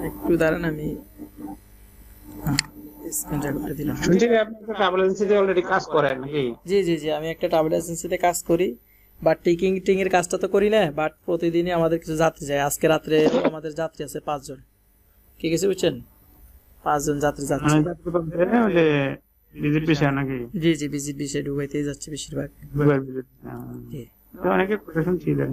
একটু দাঁড়ান, আমি স্ক্রিনটা করে দিলাম। শুনছি যে আপনি একটা ট্রাভেল এজেন্সিতে অলরেডি কাজ করেন নাকি? জি জি জি, আমি একটা ট্রাভেল এজেন্সিতে কাজ করি, বাট টিকিং এর কাজটা তো করি না, বাট প্রতিদিনই আমাদের কিছু যাত্রী যায়। আজকে রাত্রে আমাদের যাত্রী আছে 5 জন, কি কিছু বুঝছেন, 5 জন যাত্রী যাচ্ছে। মানে যাত্রী বলতে ওই যে ভিজিট বিষয় নাকি? জি জি, ভিজিট বিষয়ে ডুবাইতেই যাচ্ছে বেশিরভাগ। দুবার ভিজিট। জি তো অনেকে কোটেশন ছিলেন।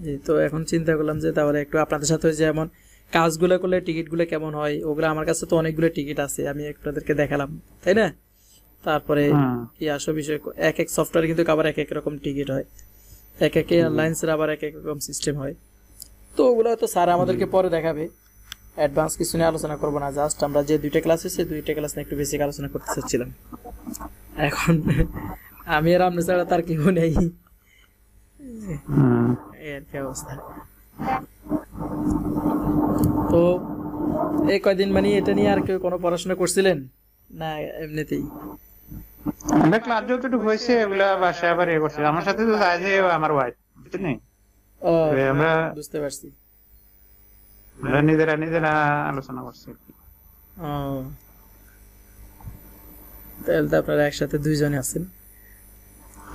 জি, তো এখন চিন্তা করলাম যে তাহলে একটু আপনাদের সাথে যেমন কাজগুলো করলে টিকিটগুলো কেমন হয়, ওগুলো আমার কাছে তো অনেকগুলো টিকিট আছে, আমি আপনাদেরকে দেখালাম, তাই না? তারপরে কি আসল বিষয়, এক এক সফটওয়্যার কিন্তু আবার এক এক রকম টিকিট হয়, এক এক এয়ারলাইন্সের আবার এক এক রকম সিস্টেম হয়। তো ওগুলো তো স্যার আমাদেরকে পরে দেখাবে, অ্যাডভান্স কিছু নিয়ে আলোচনা করবো না, জাস্ট আমরা যে 2টা ক্লাস হয়েছে 2টা ক্লাস নিয়ে একটু বেশি আলোচনা করতে চাচ্ছিলাম। এখন আমি আর আপনি ছাড়া তার কেউ নেই, এই আর কি অবস্থা। তো এই কয়দিন মানে এটা নিয়ে আর কেউ কোনো পড়াশোনা করছিলেন না এমনিতেই? আমরা ক্লাস যতটুকু হয়েছে ওগুলা বাসায় আবার এ করছে। আমার সাথে তো যায় যে আমার ওয়াইফ, বুঝছেন? ও আমরা বুঝতে পারছি। নিজেরা আলোচনা করছি। ও তাহলে তো আপনারা একসাথে 2 জনে আছেন,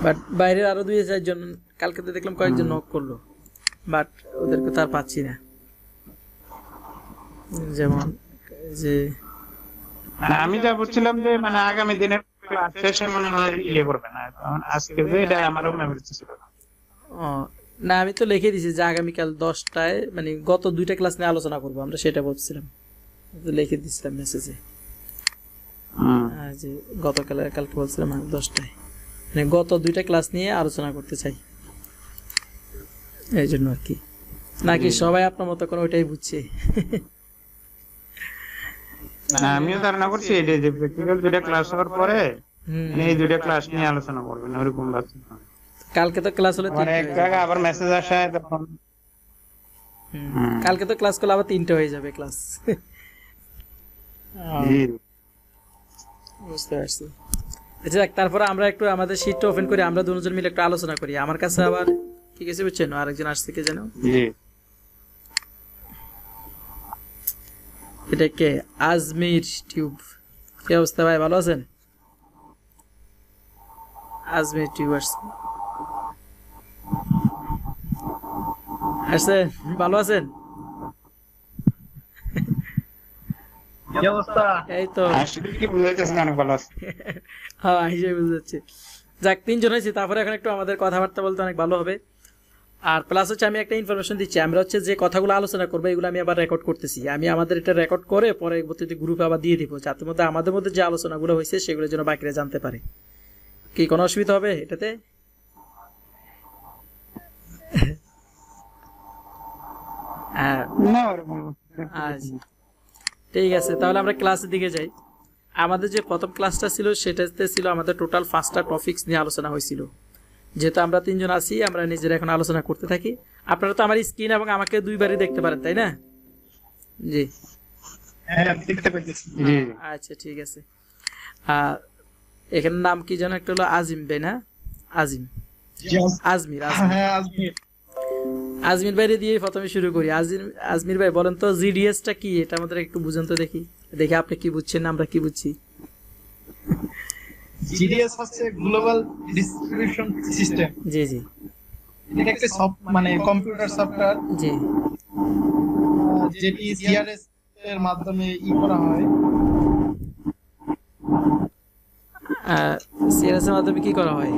বাট বাইরের আরো 2-4 জন কালকে তো দেখলাম কয়েকজন নক করলো, বাট ওদেরকে তো আর পাচ্ছি না। যেমন যে আমি যা বলছিলাম যে মানে আগামী দিনের ক্লাস শেষে মনে হয় ইয়ে করবে না, কারণ আজকে যে এটা আমারও মেমোরি ছিল। ও না, আমি তো লিখে দিছি যে আগামীকাল 10টায় মানে গত 2টা ক্লাস নিয়ে আলোচনা করবো আমরা, সেটা বলছিলাম, তো লিখে দিছিলাম মেসেজে যে কালকে বলছিলাম 10টায়, মানে গত 2টা ক্লাস নিয়ে আলোচনা করতে চাই, এই জন্য আর কি। নাকি সবাই আপনার মতো করে ওইটাই বুঝছে? আমিও ধারণা করছি এই যে প্র্যাকটিক্যাল 2টা ক্লাস হওয়ার পরে এই 2টা ক্লাস নিয়ে আলোচনা করবেন ওরকম ভাবছি। কালকে তো ক্লাস হলে মানে এক জায়গায় আবার মেসেজ আসে তখন কালকে তো ক্লাস করলে আবার 3টে হয়ে যাবে ক্লাস। বুঝতে পারছি। আচ্ছা তারপরে আমরা একটু আমাদের শীটটা ওপেন করি, আমরা দুজন মিলে একটু আলোচনা করি। আমার কাছে আবার কি কিছু বুঝছেন, আরেকজন আসছে কে জানো, এটা কে, আজমির টিউব। কি অবস্থা ভাই, ভালো আছেন? আজমির টিউব আসছেন, ভালো আছেন? এই তো হ্যাঁ হিসেবে বুঝতে যাচ্ছে। যাক 3 জন হয়েছি, তারপরে এখন একটু আমাদের কথাবার্তা বলতে অনেক ভালো হবে। আর প্লাস হচ্ছে আমি একটা ইনফরমেশন দিচ্ছি, আমরা হচ্ছে যে কথাগুলো আলোচনা করবো এগুলো আমি আবার রেকর্ড করতেছি, আমি আমাদের এটা রেকর্ড করে পরবর্তীতে গ্রুপে আবার দিয়ে দিব, যাতে মধ্যে আমাদের মধ্যে যে আলোচনাগুলো হয়েছে সেগুলো যেন বাকিরা জানতে পারে। কি কোনো অসুবিধা হবে এটাতে? হ্যাঁ ঠিক আছে, তাহলে আমরা ক্লাসের দিকে যাই। আমাদের যে প্রথম ক্লাসটা ছিল সেটাতে ছিল আমাদের টোটাল 5টা টপিকস নিয়ে আলোচনা হয়েছিল। যেহেতু আমরা 3 জন আছি, আমরা নিজেরা এখন আলোচনা করতে থাকি। আপনারা তো আমার স্ক্রিন এবং আমাকে 2বারই দেখতে পারেন, তাই না? জি আচ্ছা ঠিক আছে। এখানে নাম কি যেন একটা হলো আজিম ভাই, না আজমির ভাই দিয়ে প্রথমে শুরু করি। আজমির ভাই বলেন তো জিডিএসটা কি, এটা আমাদের একটু বুঝেন তো দেখি আপনি কি বুঝছেন আমরা কি বুঝছি। জিডিএস হচ্ছে গ্লোবাল ডিস্ট্রিবিউশন সিস্টেম। জি জি, এটা একটা মানে কম্পিউটার সফটওয়্যার জি, যেটি সিআরএস এর মাধ্যমে করা হয়। সিআরএস এর মাধ্যমে কি করা হয়?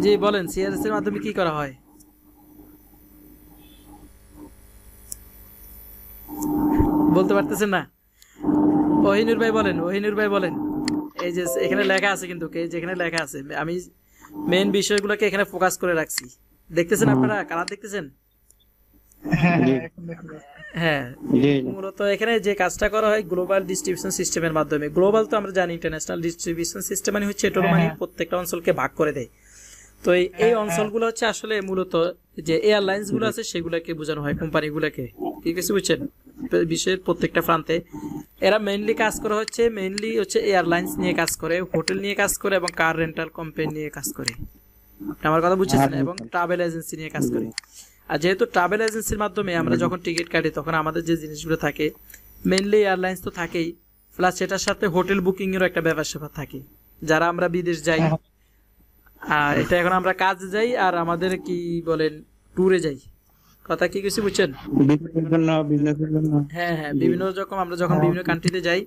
জি বলেন, সিআরএস এর মাধ্যমে কি করা হয়? বলতে পারতেছেন না? ওহিনুর ভাই বলেন। এই যে এখানে লেখা আছে, কিন্তু যেখানে লেখা আছে আমি মেইন বিষয়গুলোকে এখানে ফোকাস করে রাখছি। দেখতেছেন আপনারা, কারা দেখতেছেন? হ্যাঁ, মূলত এখানে যে কাজটা করা হয় গ্লোবাল ডিস্ট্রিবিউশন সিস্টেমের মাধ্যমে। গ্লোবাল তো আমরা জানি, ইন্টারন্যাশনাল ডিস্ট্রিবিউশন সিস্টেম মানে হচ্ছে এটার মানে প্রত্যেকটা অঞ্চলকে ভাগ করে দেয়। তো এই অঞ্চলগুলো হচ্ছে আসলে মূলত যে এয়ারলাইন্স গুলো আছে সেগুলোকে বোঝানো হয়, কোম্পানিগুলোকে। ঠিক আছে, বুঝছেন? বিশ্বের প্রত্যেকটা প্রান্তে এরা মেইনলি কাজ করা হচ্ছে এয়ারলাইন্স নিয়ে কাজ করে, হোটেল নিয়ে কাজ করে এবং কার রেন্টাল কোম্পানি নিয়ে কাজ করে। আপনি আমার কথা বুঝছেন, এবং ট্রাভেল এজেন্সি নিয়ে কাজ করি। আর যেহেতু ট্রাভেল এজেন্সির মাধ্যমে আমরা যখন টিকিট কাটি তখন আমাদের যে জিনিসগুলো থাকে মেইনলি এয়ারলাইন্স তো থাকেই, প্লাস সেটার সাথে হোটেল বুকিং এরও একটা ব্যাপার স্যাপার থাকে। যারা আমরা বিদেশ যাই, আর এটা এখন আমরা কাজে যাই আর আমাদের কি বলেন ট্যুরে যাই, কথা কি কিছু বুঝছেন? বিজনেসের জন্য হ্যাঁ হ্যাঁ, বিভিন্ন রকম আমরা যখন বিভিন্ন কান্ট্রিতে যাই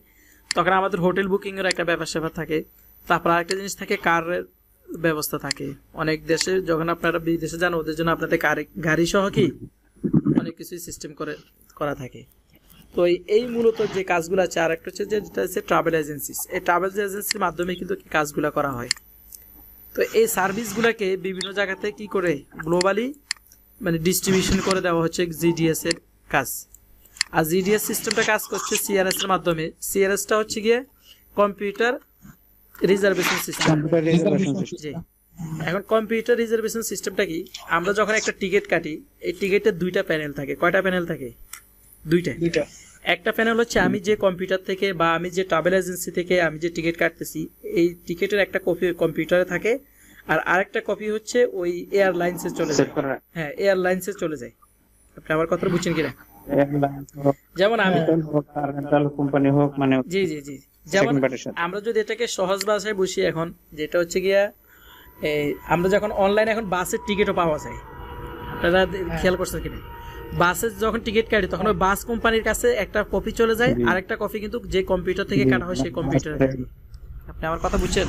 তখন আমাদের হোটেল বুকিং এর একটা ব্যাপার স্যাপার থাকে। তারপর আরেকটা জিনিস থাকে, কারের ব্যবস্থা থাকে। অনেক দেশে যখন আপনারা বিদেশে যান ওদের জন্য আপনাদের গাড়ি সহ কি অনেক কিছুই সিস্টেম করা থাকে। তো এই মূলত যে কাজগুলো আছে, আর একটা হচ্ছে যেটা হচ্ছে ট্রাভেল এজেন্সিস। এই ট্রাভেল এজেন্সির মাধ্যমে কিন্তু কাজগুলো করা হয়। তো এই সার্ভিসগুলোকে বিভিন্ন জায়গাতে কি করে গ্লোবালি মানে ডিস্ট্রিবিউশন করে দেওয়া হচ্ছে জিডিএস এর কাজ। আর জিডিএস সিস্টেমটা কাজ করছে সিআরএস এর মাধ্যমে। সিআরএসটা হচ্ছে গিয়ে কম্পিউটার রিজার্ভেশন সিস্টেম। জি, এখন কম্পিউটার রিজার্ভেশন সিস্টেমটা কি, আমরা যখন একটা টিকিট কাটি এই টিকিটের দুইটা প্যানেল থাকে। কয়টা প্যানেল থাকে? দুইটা। একটা প্যানেল হচ্ছে আমি যে কম্পিউটার থেকে বা আমি যে ট্রাভেল এজেন্সি থেকে আমি যে টিকিট কাটতেছি এই টিকিটের একটা কপি কম্পিউটারে থাকে, আর আরেকটা কপি হচ্ছে ওই এয়ারলাইন্সে চলে যায়। হ্যাঁ, এয়ারলাইন্সে চলে যায়। আপনি আমার কথা বুঝছেন কিনা? যেমন আমি কোম্পানি হোক মানে জি জি জি, যেমন আমরা যদি এটাকে সহজ ভাষায় বুঝি এখন, যেটা হচ্ছে গিয়া এই আমরা যখন অনলাইনে এখন বাসের টিকিটও পাওয়া যায়, আপনারা খেয়াল করছেন কিনা? বাসে যখন টিকিট কাটি তখন ওই বাস কোম্পানির কাছে একটা কপি চলে যায়, আর একটা কপি কিন্তু যে কম্পিউটার থেকে কাটা হয় সেই কম্পিউটারে থাকে। আপনি আমার কথা বুঝছেন?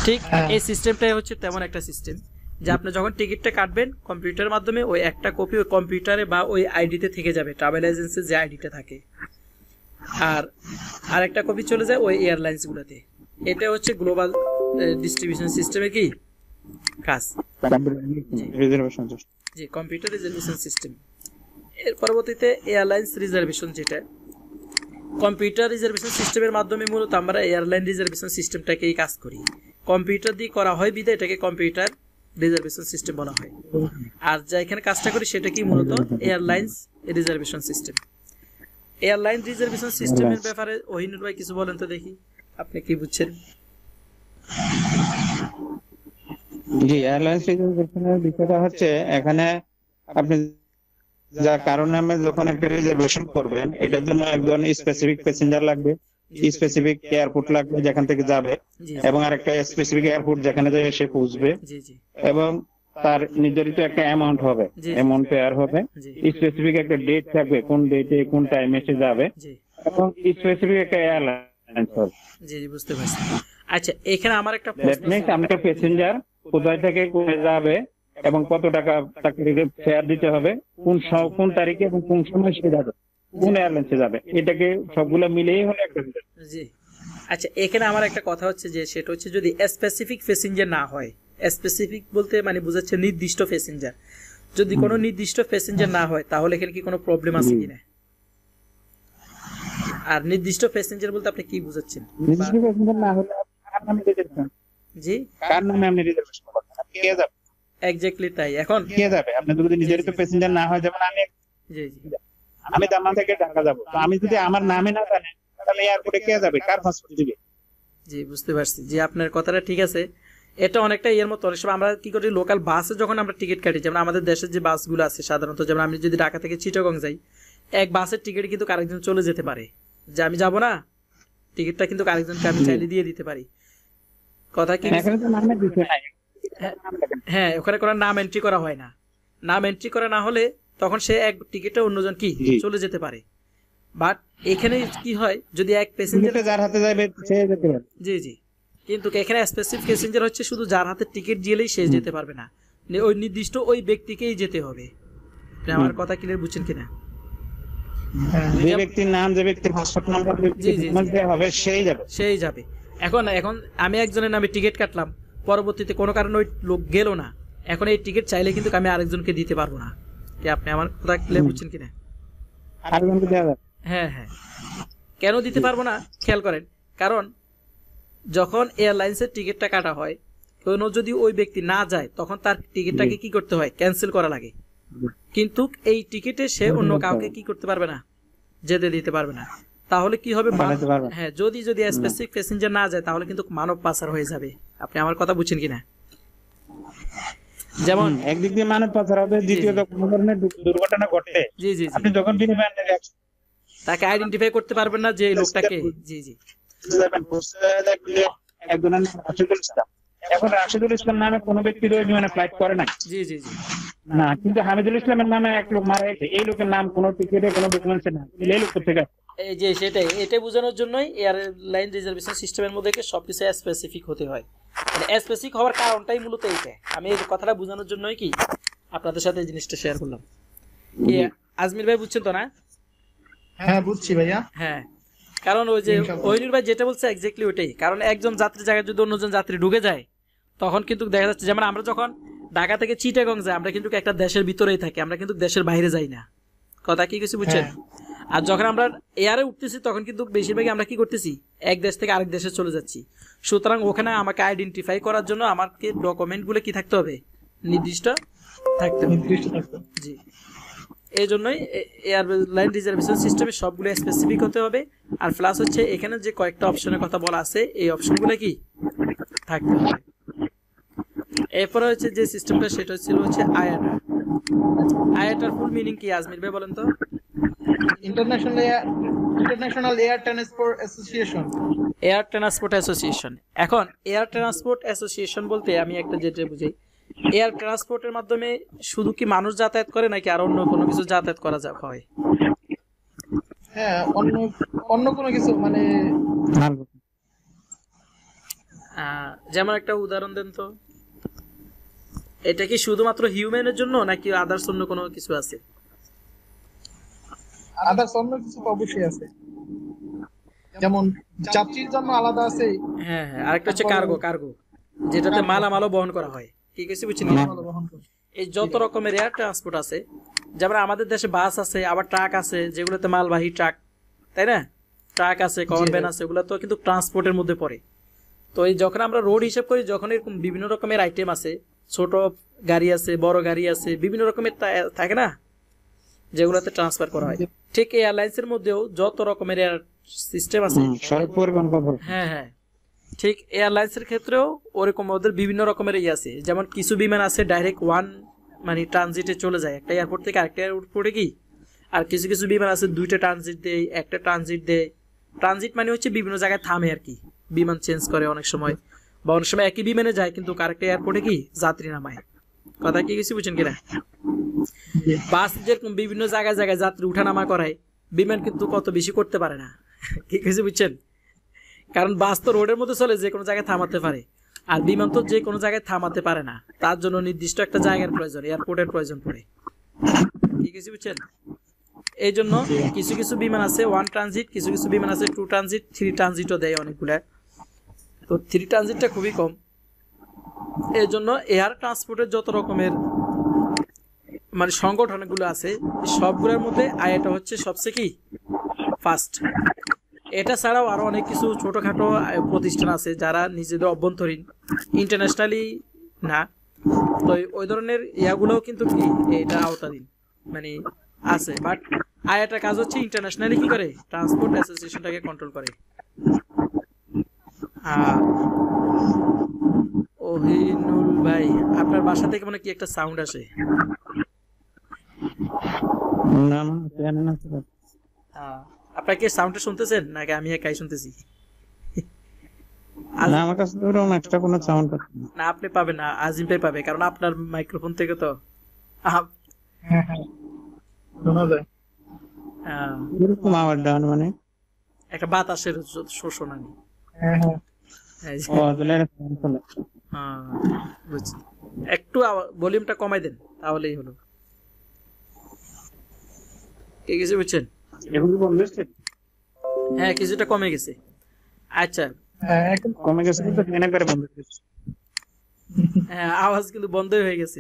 ঠিক এই সিস্টেমটাই হচ্ছে তেমন একটা সিস্টেম যে আপনি যখন টিকিটটা কাটবেন কম্পিউটারের মাধ্যমে ওই একটা কপি ওই কম্পিউটারে বা ওই আইডিতে থেকে যাবে, ট্রাভেল এজেন্সির যে আইডিটা থাকে, আর আরেকটা কপি চলে যায় ওই এয়ারলাইন্সগুলোতে। এটা হচ্ছে গ্লোবাল ডিস্ট্রিবিউশন সিস্টেমে কি কাজ। জি, কম্পিউটার রিজার্ভেশন সিস্টেম। এর পরবর্তীতে এয়ারলাইন্স রিজার্ভেশন, যেটা কম্পিউটার রিজার্ভেশন সিস্টেমের মাধ্যমে মূলত আমরা এয়ারলাইন রিজার্ভেশন সিস্টেমটাকেই কাজ করি। কম্পিউটার দিয়ে করা হয় বিধায় এটাকে কম্পিউটার রিজার্ভেশন সিস্টেম বলা হয়। আর যা এখানে কাজটা করি সেটা কি মূলত airlines reservation system. Airline reservation সিস্টেমের ব্যাপারে ওহিনুর ভাই কিছু বলেন তো দেখি, আপনি কি বুঝছেন? জি, এয়ারলাইন্স রিজার্ভেশনের বিষয়টা হচ্ছে এখানে আপনি যা কারণে আমি যখন একটা রিজার্ভেশন করবেন এটার জন্য একজন স্পেসিফিক প্যাসেঞ্জার লাগবে, স্পেসিফিক এয়ারপোর্ট লাগবে যেখান থেকে যাবে, এবং আরেকটা স্পেসিফিক এয়ারপোর্ট যেখানে সে পৌঁছবে, এবং তার নির্ধারিত একটা অ্যামাউন্ট হবে, অ্যামাউন্ট পেয়ার হবে, স্পেসিফিক একটা ডেট থাকবে কোন ডেটে কোন টাইমে সে যাবে, এবং স্পেসিফিক একটা এয়ারলাইন্স হবে। জি জি, বুঝতে পারছি। আচ্ছা, এখানে আমার একটা প্রশ্ন, আমাকে প্যাসেঞ্জার কোথায় থেকে কোথায় যাবে এবং কত টাকা তাকে ফেয়ার দিতে হবে, কোন তারিখে এবং কোন সময় সে যাবে, কোন এয়ারলাইন্সে যাবে, এটাকে সবগুলো মিলেই হলো একটা। জি, আচ্ছা, এখানে আমার একটা কথা হচ্ছে যে সেটা হচ্ছে যদি স্পেসিফিক প্যাসেঞ্জার না হয়, স্পেসিফিক বলতে মানে বোঝাচ্ছে নির্দিষ্ট প্যাসেঞ্জার, যদি কোনো নির্দিষ্ট প্যাসেঞ্জার না হয় তাহলে এখানে কি কোনো প্রবলেম আছে কিনা? আর নির্দিষ্ট প্যাসেঞ্জার বলতে আপনি কি বুঝাচ্ছেন? নির্দিষ্ট প্যাসেঞ্জার না হলে কার নামে রিজার্ভেশন? জি, কার নামে আপনি রিজার্ভেশন করবেন? কে যাবে? এক্স্যাক্টলি তাই। এখন কে যাবে? আপনি যদি নির্ধারিত প্যাসেঞ্জার না হয়, যেমন জি জি, আমি দামান থেকে ঢাকা যাব, তো আমি যদি আমার নামে না জানি তাহলে এয়ারপোর্টে কে যাবে, কার পাসপোর্ট দিবে? জি, বুঝতে পারছি। জি, আপনার কথাটা ঠিক আছে। এটা অনেকটা এর মতো। অনেক সময় আমরা কি করি, লোকাল বাসে যখন আমরা টিকিট কাটি, যেমন আমাদের দেশের যে বাসগুলো আছে সাধারণত, যেমন আমি যদি ঢাকা থেকে চিটাগং যাই, এক বাসের টিকিট কিন্তু আরেকজন চলে যেতে পারে, যে আমি যাব না, টিকিটটা কিন্তু আরেকজনকে আমি চাইলে দিয়ে দিতে পারি। কথা কি? হ্যাঁ, ওখানে কোনো নাম এন্ট্রি করা হয় না। নাম এন্ট্রি করা না হলে তখন সে এক টিকিটে অন্যজন কি চলে যেতে পারে। বাট এখানে কি হয়, যদি এক প্যাসেঞ্জার যার হাতে যাবে সে যেতে পারে। জি জি, কিন্তু এখানে স্পেসিফিক প্যাসেঞ্জার হচ্ছে শুধু যার হাতে টিকিট দিলেই সে যেতে পারবে না, ওই নির্দিষ্ট ওই ব্যক্তিকেই যেতে হবে। আমার কথা ক্লিয়ার বুঝছেন কিনা? যে ব্যক্তির নাম, যে ব্যক্তির পাসপোর্ট নাম্বার হবে সেই যাবে। এখন আমি একজনের নামে টিকিট কাটলাম, পরবর্তীতে কোনো কারণে ওই লোক গেল না, এখন এই টিকিট চাইলে কিন্তু আমি আরেকজনকে দিতে পারবো না। কি আপনি আমার কথা ক্লিয়ার বুঝছেন কিনা? আরেকজনকে দেওয়া যাবে। হ্যাঁ হ্যাঁ, কেন দিতে পারবো না খেয়াল করেন, কারণ যখন এয়ারলাইন্সের টিকিটটা কাটা হয়, কোনো যদি ওই ব্যক্তি না যায় তখন তার টিকিটটাকে কি করতে হয়, ক্যান্সেল করা লাগে। কিন্তু এই টিকিটে সে অন্য কাউকে কি করতে পারবে না, যেতে দিতে পারবে না। তাহলে কি হবে? হ্যাঁ, যদি স্পেসিফিক প্যাসেঞ্জার না যায় তাহলে কিন্তু মানব পাচার হয়ে যাবে। আপনি আমার কথা বুঝছেন কিনা? যেমন একদিক দিয়ে মানব পাচার হবে, দ্বিতীয়ত কোনো ধরনের দুর্ঘটনা ঘটলে জি জি জি আপনি যখন বিনিময় তাকে আইডেন্টিফাই করতে পারবেন না যে এই লোকটাকে। জি জি একজনের নাম রাশিদুল ইসলাম। এখন রাশিদুল ইসলাম নামে কোনো ব্যক্তি ওই বিমানে ফ্লাইট করে না, জি জি জি না, কিন্তু হামিদুল ইসলামের নামে এক লোক মারা গেছে, এই লোকের নাম কোনো টিকিটে কোনো ডকুমেন্টসে না, এই লোক থেকে এই যে সেটাই, এটা বোঝানোর জন্যই এয়ারলাইন রিজার্ভেশন সিস্টেমের মধ্যে সবকিছু স্পেসিফিক হতে হয়। মানে স্পেসিফিক হওয়ার কারণটাই মূলত এইটা। আমি এই কথাটা বোঝানোর জন্যই কি আপনাদের সাথে এই জিনিসটা শেয়ার করলাম। কি আজমির ভাই বুঝছেন তো না? হ্যাঁ বুঝছি ভাইয়া। হ্যাঁ, কারণ ওই যে ওইনুর ভাই যেটা বলছে এক্স্যাক্টলি ওইটাই। কারণ একজন যাত্রী জায়গায় যদি অন্যজন যাত্রী ঢুকে যায়, তখন কিন্তু দেখা যাচ্ছে, যেমন আমরা যখন ঢাকা থেকে চিটাগং যাই, আমরা কিন্তু একটা দেশের ভিতরেই থাকি, আমরা কিন্তু দেশের বাইরে যাই না। কথা কি কিছু বুঝছেন? আর যখন আমরা এয়ারে উঠতেছি, তখন কিন্তু বেশিরভাগই আমরা কি করতেছি, এক দেশ থেকে আরেক দেশে চলে যাচ্ছি। সুতরাং ওখানে আমাকে আইডেন্টিফাই করার জন্য আমাকে ডকুমেন্টগুলো কি থাকতে হবে, নির্দিষ্ট থাকতে হবে। জি, এই জন্যই এয়ারলাইন রিজার্ভেশন সিস্টেমে সবগুলো স্পেসিফিক হতে হবে। আর প্লাস হচ্ছে এখানে যে কয়েকটা অপশনের কথা বলা আছে, এই অপশনগুলো কি থাকতে হবে। এরপরে হচ্ছে যে সিস্টেমটা, সেটা ছিল হচ্ছে আয়াটা। আয়াটার ফুল মিনিং কি আজমির ভাই বলেন তো? International air transport association. Air transport association. এখন এয়ার ট্রান্সপোর্ট অ্যাসোসিয়েশন বলতে আমি একটা যেটা বুঝি, এয়ার ট্রান্সপোর্টের মাধ্যমে শুধু কি মানুষ যাতায়াত করে নাকি আর অন্য কোনো কিছু যাতায়াত করা হয়? হ্যাঁ, অন্য কোনো কিছু, মানে যেমন একটা উদাহরণ দেন তো। এটা কি শুধুমাত্র হিউম্যানের জন্য নাকি আদার্স অন্য কোনো কিছু আছে? আদার্স অন্য কিছু অবশ্যই আছে, যেমন যাত্রীর জন্য আলাদা আছে। হ্যাঁ হ্যাঁ, আরেকটা হচ্ছে কার্গো, যেটাতে মালামালও বহন করা হয়। কি কিছু বুঝছেন? এই যত রকমের এয়ার ট্রান্সপোর্ট আছে, যেমন আমাদের দেশে বাস আছে, আবার ট্রাক আছে, যেগুলোতে মালবাহী ট্রাক, তাই না? ট্রাক আছে, কমন ভ্যান আছে, ওগুলো তো কিন্তু ট্রান্সপোর্টের মধ্যে পড়ে। তো এই যখন আমরা রোড হিসেব করি, যখন এরকম বিভিন্ন রকমের আইটেম আছে, ছোট গাড়ি আছে, বড় গাড়ি আছে, বিভিন্ন রকমের থাকে না, যেগুলোতে ট্রান্সফার করা হয়। ঠিক এয়ারলাইন্সের মধ্যেও যত রকমের এয়ার সিস্টেম আছে, হ্যাঁ হ্যাঁ, ঠিক এয়ারলাইন্সের ক্ষেত্রেও ওরকম ওদের বিভিন্ন রকমের আছে। যেমন কিছু বিমান আছে ডাইরেক্ট মানে ট্রানজিটে চলে যায় একটা এয়ারপোর্ট থেকে আরেকটা এয়ারপোর্টে কি। আর কিছু কিছু বিমান আছে দুইটা ট্রানজিট দেয়, একটা ট্রানজিট দেয়। ট্রানজিট মানে হচ্ছে বিভিন্ন জায়গায় থামে আর কি, বিমান চেঞ্জ করে অনেক সময়, বা অনেক সময় একই বিমানে যায় কিন্তু আরেকটা এয়ারপোর্টে কি যাত্রী নামায়। কথা কি কিছু বুঝছেন কিনা? বাস যেরকম বিভিন্ন জায়গায় জায়গায় যাত্রী উঠানামা করায়, বিমান কিন্তু কত বেশি করতে পারে না। কি কিছু বুঝছেন? কারণ বাস তো রোডের মধ্যে চলে, যে কোনো জায়গায় থামাতে পারে, আর বিমান তো যে কোনো জায়গায় থামাতে পারে না। তার জন্য নির্দিষ্ট একটা জায়গার প্রয়োজন, এয়ারপোর্টের প্রয়োজন পড়ে। কি কিছু বুঝছেন? এই জন্য কিছু কিছু বিমান আছে 1 ট্রানজিট, কিছু কিছু বিমান আছে 2 ট্রানজিট, 3 ট্রানজিটও দেয় অনেকগুলা। তো 3 ট্রানজিটটা খুবই কম। এই জন্য এয়ার ট্রান্সপোর্টের যত রকমের মানে সংগঠনগুলো আছে, সবগুলোর মধ্যে আইএটা হচ্ছে সবচেয়ে কি ফার্স্ট। এটা ছাড়াও আরো অনেক কিছু ছোটখাটো প্রতিষ্ঠান আছে যারা নিজেদের অভ্যন্তরীণ, ইন্টারন্যাশনালি না, তো ওই ধরনের ইয়াগুলোও কিন্তু কি এটা আওতাধীন মানে আছে। বাট আইএটার কাজ হচ্ছে ইন্টারন্যাশনালি কি করে, ট্রান্সপোর্ট অ্যাসোসিয়েশনটাকে কন্ট্রোল করে। ওহিনুল ভাই, আপনার বাসা থেকে মনে কি একটা সাউন্ড আসে? না না, আপনারা কি সাউন্ডটা শুনতেছেন নাকি আমি একাই শুনতেছি? না, আমার কাছে তো এরকম এক্সট্রা কোনো সাউন্ড পাচ্ছি না। না, আপনি পাবেন না, আজিম ভাই পাবে, কারণ আপনার মাইক্রোফোন থেকে তো হ্যাঁ হ্যাঁ শোনা যায়। এরকম আওয়াজ ডাউন মানে একটা বাতাসের শোষণ আমি। হ্যাঁ হ্যাঁ ও তাহলে বুঝছি। একটু ভলিউমটা কমাই দেন, তাহলেই হলো। কি কিছু বুঝছেন? এখন বন্ধ হচ্ছে? হ্যাঁ, কিছুটা কমে গেছে। আচ্ছা, এখন কমে গেছে কিন্তু ফ্যান একবারে বন্ধ হচ্ছে। হ্যাঁ, আওয়াজ কিন্তু বন্ধই হয়ে গেছে।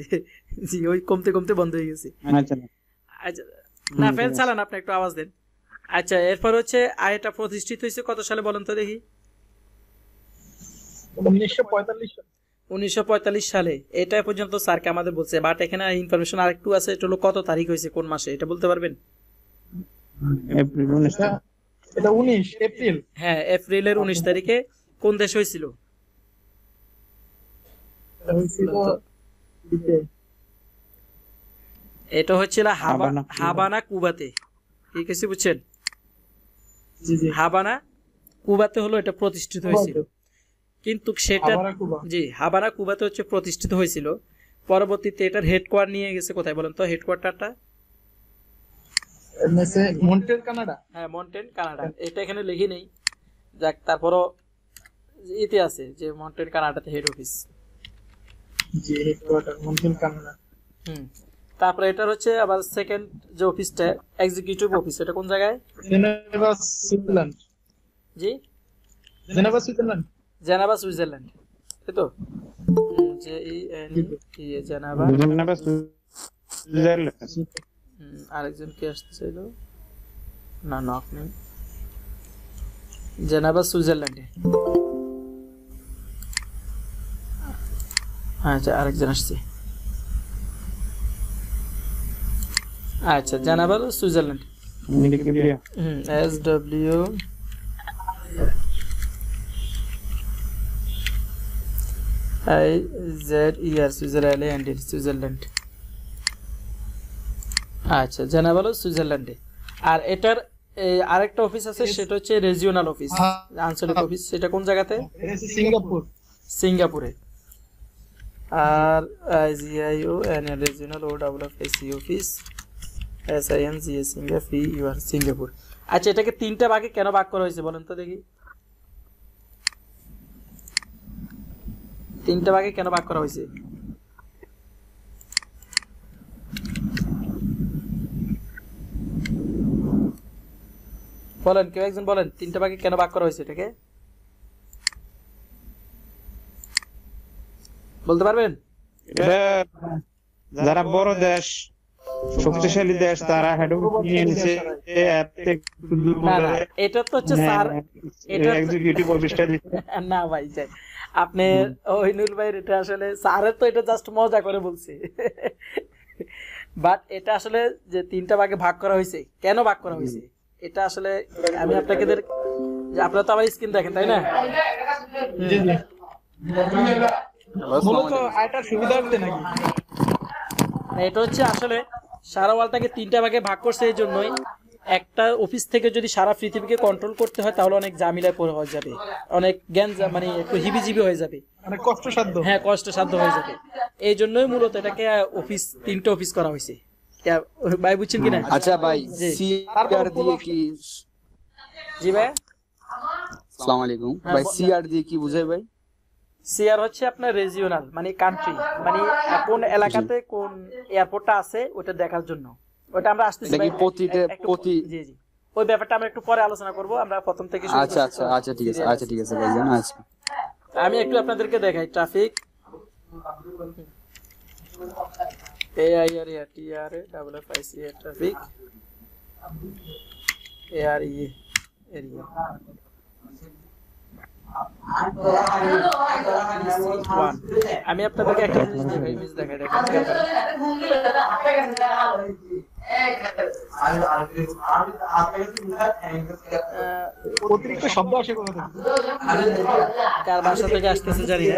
জি, ওই কমতে কমতে বন্ধ হয়ে গেছে। আচ্ছা আচ্ছা, না ফ্যান চালান, আপনি একটু আওয়াজ দেন। আচ্ছা, এরপর হচ্ছে আইএটা প্রতিষ্ঠিত হয়েছে কত সালে বলেন তো দেখি? 1945 সালে। এটা পর্যন্ত স্যারকে আমাদের বলছে, বাট এখানে ইনফরমেশন আরেকটু আছে, এটা হলো কত তারিখ হয়েছে, কোন মাসে, এটা বলতে পারবেন? এটা 19 এপ্রিল। হ্যাঁ, এপ্রিলের 19 তারিখে কোন দেশ হয়েছিল? এটা হচ্ছিল হাভানা। হাভানা কুবাতে, ঠিক আছে বুঝছেন? জি জি হাভানা কুবাতে হলো এটা প্রতিষ্ঠিত হয়েছিল, কিন্তু সেটা হাভানা কুবা। জি হাভানা কুবাতে হচ্ছে প্রতিষ্ঠিত হয়েছিল। পরবর্তীতে এটার হেডকোয়ার্টার নিয়ে গেছে কোথায় বলেন তো? হেডকোয়ার্টারটা মন্ট্রিয়াল কানাডা। হ্যাঁ মন্টেন কানাডা, এটা এখানে লিখি নেই, যাক তারপরও ইতি আছে যে মন্টেন কানাডাতে হেড অফিস। জি হেডকোয়ার্টার মন্ট্রিয়াল কানাডা। তারপরে এটার হচ্ছে আবার সেকেন্ড যে অফিসটা এক্সিকিউটিভ অফিস, এটা কোন জায়গায়? Geneva Switzerland. জি জেনেভা সুইজারল্যান্ড। জেনেভা সুইজারল্যান্ড, তাই তো? J E N E Geneva. Geneva Switzerland. আরেকজন কি আসতে চাইল? না না আপনি জেনেভা সুইজারল্যান্ডে। আচ্ছা আরেকজন আসছে, আচ্ছা Geneva Switzerland. Wikipedia. S W I Z E R Switzerland, Switzerland. আচ্ছা জেনেভা সুইজারল্যান্ডে। আর এটার আরেকটা অফিস আছে, সেটা হচ্ছে রিজিওনাল অফিস, আঞ্চলিক অফিস। সেটা কোন জায়গাতে? সিঙ্গাপুর। সিঙ্গাপুরে। আর G I O N regional O double F এসি office S I N G S Singapore U R Singapore. আচ্ছা এটাকে তিনটা ভাগে কেন ভাগ করা হয়েছে বলেন তো দেখি? তিনটা ভাগে কেন ভাগ করা হয়েছে? বলেন, কেউ একজন বলেন তিনটা ভাগে কেন ভাগ করা হয়েছে এটাকে? বলতে পারবেন? এটা যারা বড় দেশ, শক্তিশালী দেশ, তারা হেড অফ নিয়ে নিছে। না না, এটা তো হচ্ছে স্যার, এটা এক্সিকিউটিভ অফিসটা দিচ্ছে। না ভাই যাই আপনি ওইনুল ভাই, এটা আসলে স্যারের তো এটা জাস্ট মজা করে বলছে, বাট এটা আসলে যে তিনটা ভাগে ভাগ করা হয়েছে, কেন ভাগ করা হয়েছে এটা আসলে আমি আপনাকে যে আপনারা তো আমার স্ক্রিন দেখেন তাই না? জি জি মূলত আইটার সুবিধার্থে নাকি? এটা হচ্ছে আসলে সারা ওয়ার্ল্ডটাকে তিনটা ভাগে ভাগ করছে এই জন্যই, একটা অফিস থেকে যদি সারা পৃথিবীকে কন্ট্রোল করতে হয় তাহলে অনেক ঝামেলায় পড়ে হয়ে যাবে, অনেক জ্ঞান মানে একটু হিবিজিবি হয়ে যাবে, মানে কষ্টসাধ্য। হ্যাঁ কষ্টসাধ্য হয়ে যাবে। এই জন্যই মূলত এটাকে অফিস, তিনটা অফিস করা হয়েছে। ভাই বুঝছেন কিনা? আচ্ছা ভাই, জি। সিআর দিয়ে কি? জি ভাই আসসালামু আলাইকুম ভাই, সিআর দিয়ে কি বুঝায় ভাই? সিআর হচ্ছে আপনার রিজিওনাল মানে কান্ট্রি, মানে কোন এলাকাতে কোন এয়ারপোর্টটা আছে ওটা দেখার জন্য। ওটা আমরা আসতেছি এটা কি ভাই, প্রতিটা প্রতি? জি জি ওই ব্যাপারটা আমরা একটু পরে আলোচনা করব, আমরা প্রথম থেকে শুরু আচ্ছা করছি। আচ্ছা আচ্ছা ঠিক আছে, আচ্ছা ঠিক আছে ভাই জান। আচ্ছা আমি একটু আপনাদেরকে দেখাই traffic AIR TR FFIC traffic ARE area. আমি আপনাদেরকে একটা জিনিস দেখাই, ইমেজ দেখাই, দেখেন অতিরিক্ত শব্দ আসে কোথা থেকে? কার বাসা থেকে আসতেছে জানি না।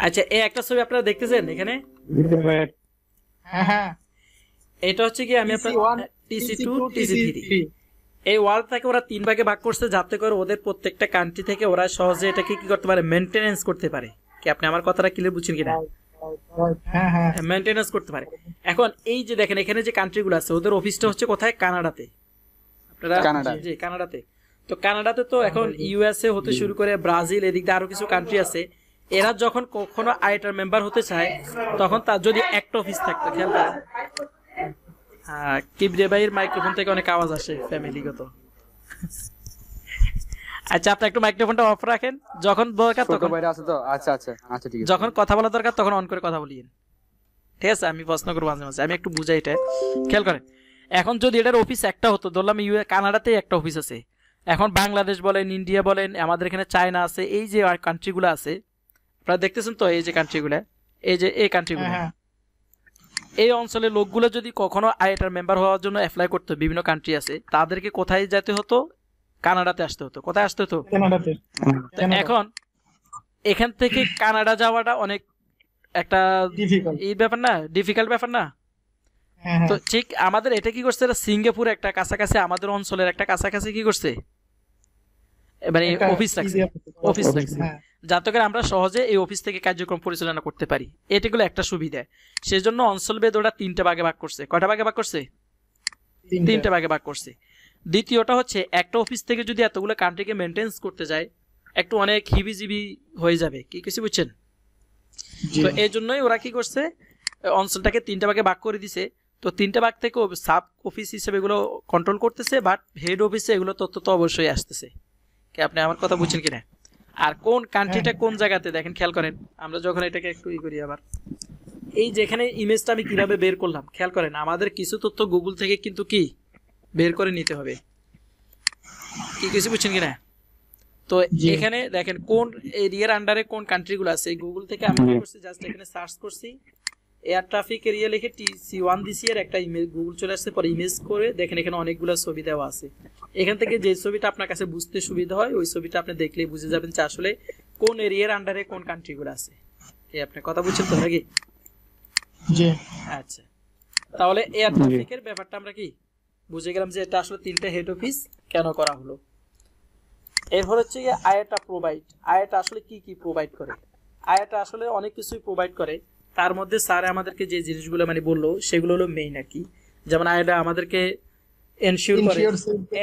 আচ্ছা এই একটা ছবি আপনারা দেখতেছেন এখানে, হ্যাঁ হ্যাঁ এটা হচ্ছে কি আমি আপনার TC2 TC3 TC3 এই ওয়ার্ল্ডটাকে ওরা তিন ভাগে ভাগ করছে যাতে করে ওদের প্রত্যেকটা কান্ট্রি থেকে ওরা সহজে এটাকে কি করতে পারে, মেইনটেনেন্স করতে পারে। কি আপনি আমার কথাটা ক্লিয়ার বুঝছেন কিনা? হ্যাঁ হ্যাঁ মেইনটেনেন্স করতে পারে। এখন এই যে দেখেন এখানে যে কান্ট্রিগুলো আছে ওদের অফিসটা হচ্ছে কোথায়? কানাডাতে। আপনারা কানাডা। জি কানাডাতে। তো কানাডাতে তো এখন ইউএসএ হতে শুরু করে ব্রাজিল, এদিক দিয়ে আরো কিছু কান্ট্রি আছে। এরা যখন কখনো আইটার মেম্বার হতে চায় তখন তার যদি একটা অফিস থাকতো, খেয়াল করেন কিবরে ভাইয়ের মাইক্রোফোন থেকে অনেক আওয়াজ আসে ফ্যামিলিগত। আচ্ছা আপনি একটু মাইক্রোফোনটা অফ রাখেন, যখন দরকার ছোট তখন, ভাইরা আছে তো? আচ্ছা আচ্ছা আচ্ছা ঠিক আছে। যখন কথা বলা দরকার তখন অন করে কথা বলিয়েন, ঠিক আছে? আমি প্রশ্ন করবো মাঝে মাঝে, আমি একটু বুঝাই এটা, খেয়াল করেন। এখন যদি এটার অফিস একটা হতো, ধরলাম কানাডাতেই একটা অফিস আছে, এখন বাংলাদেশ বলেন, ইন্ডিয়া বলেন, আমাদের এখানে চায়না আছে, এই যে কান্ট্রিগুলো আছে আপনারা দেখতেছেন তো, এই যে কান্ট্রিগুলো, এই যে এই কান্ট্রিগুলো, এই অঞ্চলের লোকগুলো যদি কখনো আইটার মেম্বার হওয়ার জন্য অ্যাপ্লাই করতো, বিভিন্ন কান্ট্রি আছে, তাদেরকে কোথায় যেতে হতো? কানাডাতে আসতে হতো। কোথায় আসতে হতো? কানাডাতে। এখন এখান থেকে কানাডা যাওয়াটা অনেক একটা ডিফিকাল্ট। এই ব্যাপার না, ডিফিকাল্ট ব্যাপার না। হ্যাঁ তো হ্যাঁ ঠিক আমাদের এটা কি করছে, এটা সিঙ্গাপুর একটা কাছাকাছি, আমাদের অঞ্চলের একটা কাছাকাছি কি করছে, মানে একটা অফিস রাখছে, easy আছে। অফিস রাখছে, হ্যাঁ যাতে করে আমরা সহজে এই অফিস থেকে কার্যক্রম পরিচালনা করতে পারি। এটাগুলো একটা সুবিধা। সেজন্য অঞ্চলভেদ ওরা 3টে ভাগে ভাগ করছে। কয়টা ভাগে ভাগ করছে? 3টে ভাগে ভাগ করছে। দ্বিতীয়টা হচ্ছে একটা অফিস থেকে যদি এতগুলো কান্ট্রিকে মেনটেন্স করতে যায় একটু অনেক হিবিজিবি হয়ে যাবে, কি কিছু বুঝছেন? জি। তো এই জন্যই ওরা কি করছে, অঞ্চলটাকে 3টে ভাগে ভাগ করে দিছে। তো 3টে ভাগ থেকে সাব অফিস হিসেবে এগুলো কন্ট্রোল করতেছে, বাট হেড অফিসে এগুলো তথ্য তো অবশ্যই আসতেছে। কি আপনি আমার কথা বুঝছেন কিনা? আর কোন কান্ট্রিটা কোন জায়গাতে দেখেন, খেয়াল করেন। আমরা যখন এটাকে একটু করি আবার, এই যেখানে ইমেজটা আমি কিভাবে বের করলাম, খেয়াল করেন। আমাদের কিছু তথ্য গুগল থেকে কিন্তু কি বের করে নিতে হবে, কি কিছু বুঝছেন কিনা? তো এখানে দেখেন কোন এরিয়ার আন্ডারে কোন কান্ট্রিগুলো আছে। গুগল থেকে আমি কি করছি, জাস্ট এখানে সার্চ করছি, এয়ার ট্রাফিক এরিয়া লিখে TC1 দিছি, এর একটা ইমেজ গুগল চলে আসছে। পরে ইমেজ করে দেখেন এখানে অনেকগুলো ছবি দেওয়া আছে। এখান থেকে যে ছবিটা আপনার কাছে বুঝতে সুবিধা হয় ওই ছবিটা আপনি দেখলেই বুঝে যাবেন যে আসলে কোন এরিয়ার আন্ডারে কোন কান্ট্রিগুলো আছে। এই আপনি কথা বুঝছেন তো নাকি? জি আচ্ছা, তাহলে এয়ার ট্রাফিকের ব্যাপারটা আমরা কি বুঝে গেলাম যে এটা আসলে 3টে হেড অফিস কেন করা হলো। এরপর হচ্ছে আয়াটা প্রোভাইড। আয়াটা আসলে কি কি প্রোভাইড করে? আয়াটা আসলে অনেক কিছুই প্রোভাইড করে। তার মধ্যে স্যার আমাদেরকে যে জিনিসগুলো মানে বললো সেগুলো হলো মেইন আর কি। যেমন আয়াটা আমাদেরকে এনশিওর করে।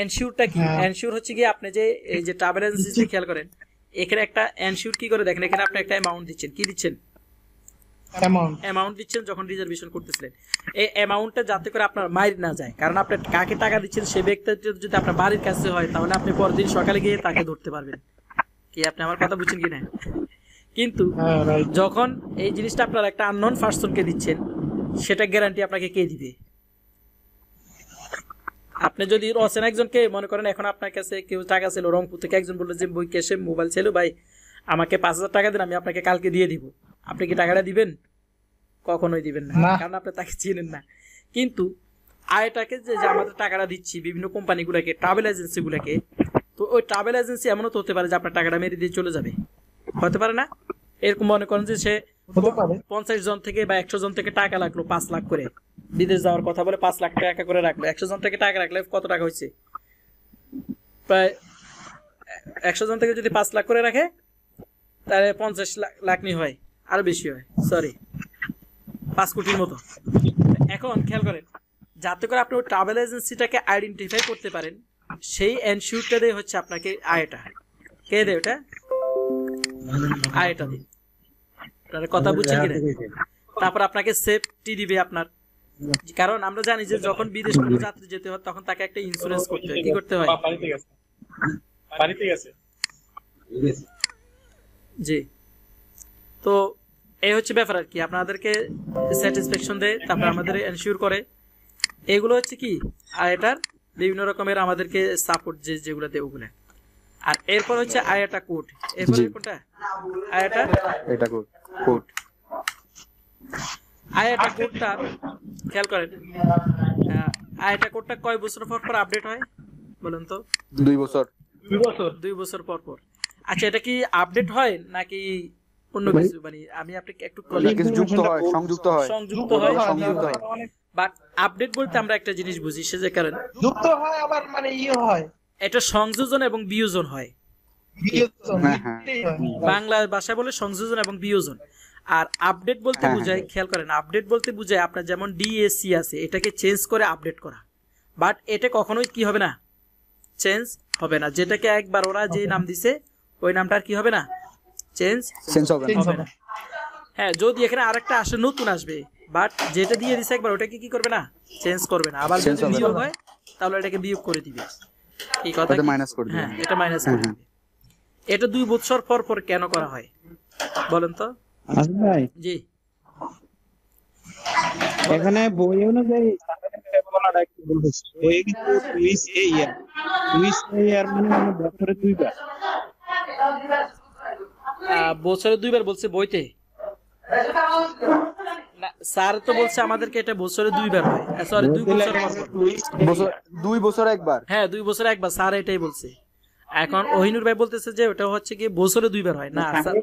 এনশিওরটা কি? এনশিওর হচ্ছে কি, আপনি যে এই যে ট্রাভেল এজেন্সিতে খেয়াল করেন, এখানে একটা এনশিওর কি করে দেখেন, এখানে আপনি একটা অ্যামাউন্ট দিচ্ছেন। কি দিচ্ছেন? অ্যামাউন্ট দিচ্ছেন যখন রিজার্ভেশন করতেছিলেন। এই অ্যামাউন্টটা যাতে করে আপনার মাইর না যায়, কারণ আপনি কাকে টাকা দিচ্ছেন সে ব্যক্তি যদি আপনার বাড়ির কাছে হয় তাহলে আপনি পরদিন সকালে গিয়ে তাকে ধরতে পারবেন। কি আপনি আমার কথা বুঝছেন কিনা? কিন্তু যখন এই জিনিসটা আপনার একটা আননোন পারসনকে দিচ্ছেন, সেটা গ্যারান্টি আপনাকে কে দিবে? আপনি যদি অচেনা একজনকে মনে করেন, এখন আপনার কাছে কেউ টাকা ছিল রংপুর থেকে, একজন বললো যে বই ক্যাশে মোবাইল ছিল, ভাই আমাকে 5,000 টাকা দেন, আমি আপনাকে কালকে দিয়ে দিব। আপনি কি টাকাটা দিবেন? কখনোই দিবেন না, কারণ আপনি তাকে চিনেন না। কিন্তু আয়টাকে যে আমাদের টাকাটা দিচ্ছি বিভিন্ন কোম্পানিগুলোকে, ট্রাভেল এজেন্সিগুলোকে, তো ওই ট্রাভেল এজেন্সি এমনও তো হতে পারে যে আপনার টাকাটা মেরে দিয়ে চলে যাবে, হতে পারে না? এরকম মনে করেন যে সে 50 জন থেকে বা 100 জন থেকে টাকা লাগলো 5 লাখ করে, বিদেশ যাওয়ার কথা বলে 5 লাখ টাকা করে রাখলো। 100 জন থেকে টাকা রাখলে কত টাকা হয়েছে? প্রায় 100 জন থেকে যদি 5 লাখ করে রাখে তাহলে 50 লাখ নি হয়, আরো বেশি হয়, সরি 5 কোটির মতো। এখন খেয়াল করেন, যাতে করে আপনি ওই ট্রাভেল এজেন্সিটাকে আইডেন্টিফাই করতে পারেন, সেই এনশিওরটা দিয়ে হচ্ছে আপনাকে আয়টা কে দেয়, ওটা আয়টা দিন। আপনার কথা বুঝছেন কিনা? তারপর আপনাকে সেফটি দিবে আপনার, কারণ আমরা জানি যে যখন বিদেশ কোনো যাত্রী যেতে হয় তখন তাকে একটা ইন্স্যুরেন্স করতে হয়। কি করতে হয়? জি, তো এই হচ্ছে ব্যাপার আর কি। আপনাদেরকে স্যাটিসফ্যাকশন দেয়, তারপর আমাদের এনশিওর করে। এগুলো হচ্ছে কি আয়টার বিভিন্ন রকমের আমাদেরকে সাপোর্ট যেগুলো দেয় ওগুলো। আর এরপর হচ্ছে আয়াটা কোড। এরপর কোনটা? আয়াটা এটা কোড। আয়াটা কোডটা খেয়াল করেন, আয়াটা কোডটা কয় বছর পর পর আপডেট হয় বলেন তো? 2 বছর। 2 বছর পর পর। আচ্ছা, এটা কি আপডেট হয় নাকি অন্য কিছু? মানে আমি আপনাকে একটু যুক্ত হয়, সংযুক্ত হয়। বাট আপডেট বলতে আমরা একটা জিনিস বুঝি, সে যে কারণ যুক্ত হয় আবার মানে হয়, এটা সংযোজন এবং বিয়োজন হয়। বাংলা ভাষায় বলে সংযোজন এবং বিয়োজন। আর আপডেট বলতে বোঝায়, খেয়াল করেন, আপডেট বলতে বোঝায় আপনার যেমন ডিএসসি আছে, এটাকে চেঞ্জ করে আপডেট করা। বাট এটা কখনোই কি হবে না, চেঞ্জ হবে না। যেটাকে একবার ওরা যে নাম দিছে ওই নামটা আর কি হবে না, চেঞ্জ হবে না। হ্যাঁ, যদি এখানে আরেকটা আসে, নতুন আসবে, বাট যেটা দিয়ে দিছে একবার ওটাকে কি করবে না, চেঞ্জ করবে না। আবার যদি বিয়োগ হয় তাহলে এটাকে বিয়োগ করে দিবে। এই কথা মাইনাস করে দিবে। হ্যাঁ, এটা মাইনাস করে দিবে। এটা 2 বছর পর পর কেন করা হয় বলেন তো? ভাই জি, এখানে বই অনুযায়ী বছরে 2 বার। বছরে 2 বার বলছে বইতে না, স্যার তো বলছে আমাদেরকে এটা বছরে 2 বার হয়। সরি, 2 বছর পর পর। 2 বছর একবার। হ্যাঁ, 2 বছর একবার, স্যার এটাই বলছে। এখন ওহিনুর ভাই বলতেছে যে ওটা হচ্ছে কি বছরে 2 বার হয় না স্যার,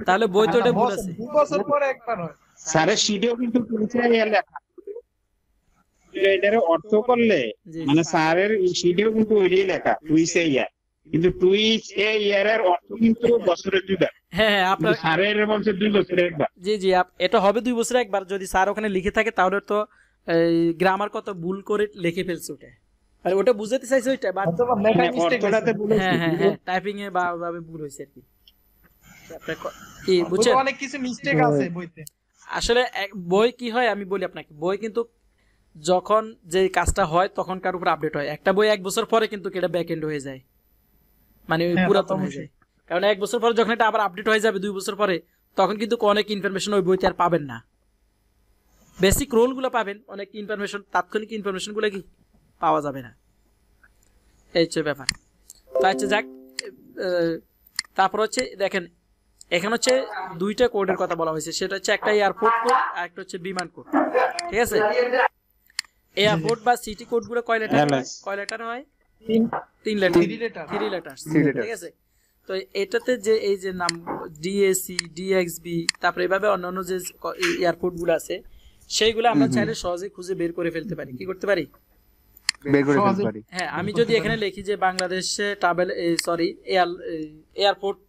তাহলে বই তো ওটা ভুল আছে। 2 বছর পরে একবার হয়। স্যারের শিটেও কিন্তু টুইসে লেখা, এটার অর্থ করলে জি, মানে স্যারের শিটেও কিন্তু ওইটাই লেখা টুইসে ইয়ার, কিন্তু টুইসে ইয়ারের অর্থ কিন্তু বছরে 2 বার। হ্যাঁ হ্যাঁ আপনার স্যারের বলছে 2 বছরে একবার। জি জি এটা হবে 2 বছরে একবার। যদি স্যার ওখানে লিখে থাকে তাহলে তো গ্রামার কত ভুল করে লিখে ফেলছে ওটা, আর ওটা বুঝাতে চাইছে ওইটা, বাট অথবা লেখা মানে মিস্টেক অর্থটাতে ভুল হয়েছে। হ্যাঁ হ্যাঁ হ্যাঁ টাইপিং এ ভাবে ভুল হয়েছে আর কি। আপনার কি বুঝছেন, অনেক কিছু মিস্টেক আছে বইতে। আসলে বই কি হয় আমি বলি আপনাকে, বই কিন্তু যখন যে কাজটা হয় তখনকার উপর আপডেট হয়। একটা বই 1 বছর পরে কিন্তু এটা ব্যাক এন্ড হয়ে যায়, মানে হ্যাঁ, পুরাতন তা তো হয়ে যায়। কারণ 1 বছর পরে যখন এটা আবার আপডেট হয়ে যাবে 2 বছর পরে, তখন কিন্তু অনেক ইনফরমেশন ওই বইতে আর পাবেন না। বেসিক রোল গুলো পাবেন, অনেক ইনফরমেশন, তাৎক্ষণিক ইনফরমেশন গুলো কি পাওয়া যাবে না। এই হচ্ছে ব্যাপার। তো আচ্ছা যাক, তারপর হচ্ছে দেখেন এখানে হচ্ছে 2টা কোডের কথা বলা হয়েছে, সেটা হচ্ছে একটা এয়ারপোর্ট কোড আর একটা হচ্ছে বিমান কোড। ঠিক আছে, এয়ারপোর্ট বা সিটি কোড গুলো কয় লেটার হয়? 3 লেটার, 3 লেটার। ঠিক আছে, তো এটাতে যে এই যে নাম ডিএসি, ডিএক্সবি, তারপরে এভাবে অন্যান্য যে এয়ারপোর্ট গুলো আছে সেইগুলো আমরা চাইলে সহজে খুঁজে বের করে ফেলতে পারি। কি করতে পারি? বের করে ফেলতে পারি। হ্যাঁ, আমি যদি এখানে লিখি যে বাংলাদেশে ট্রাভেল এয়ারপোর্ট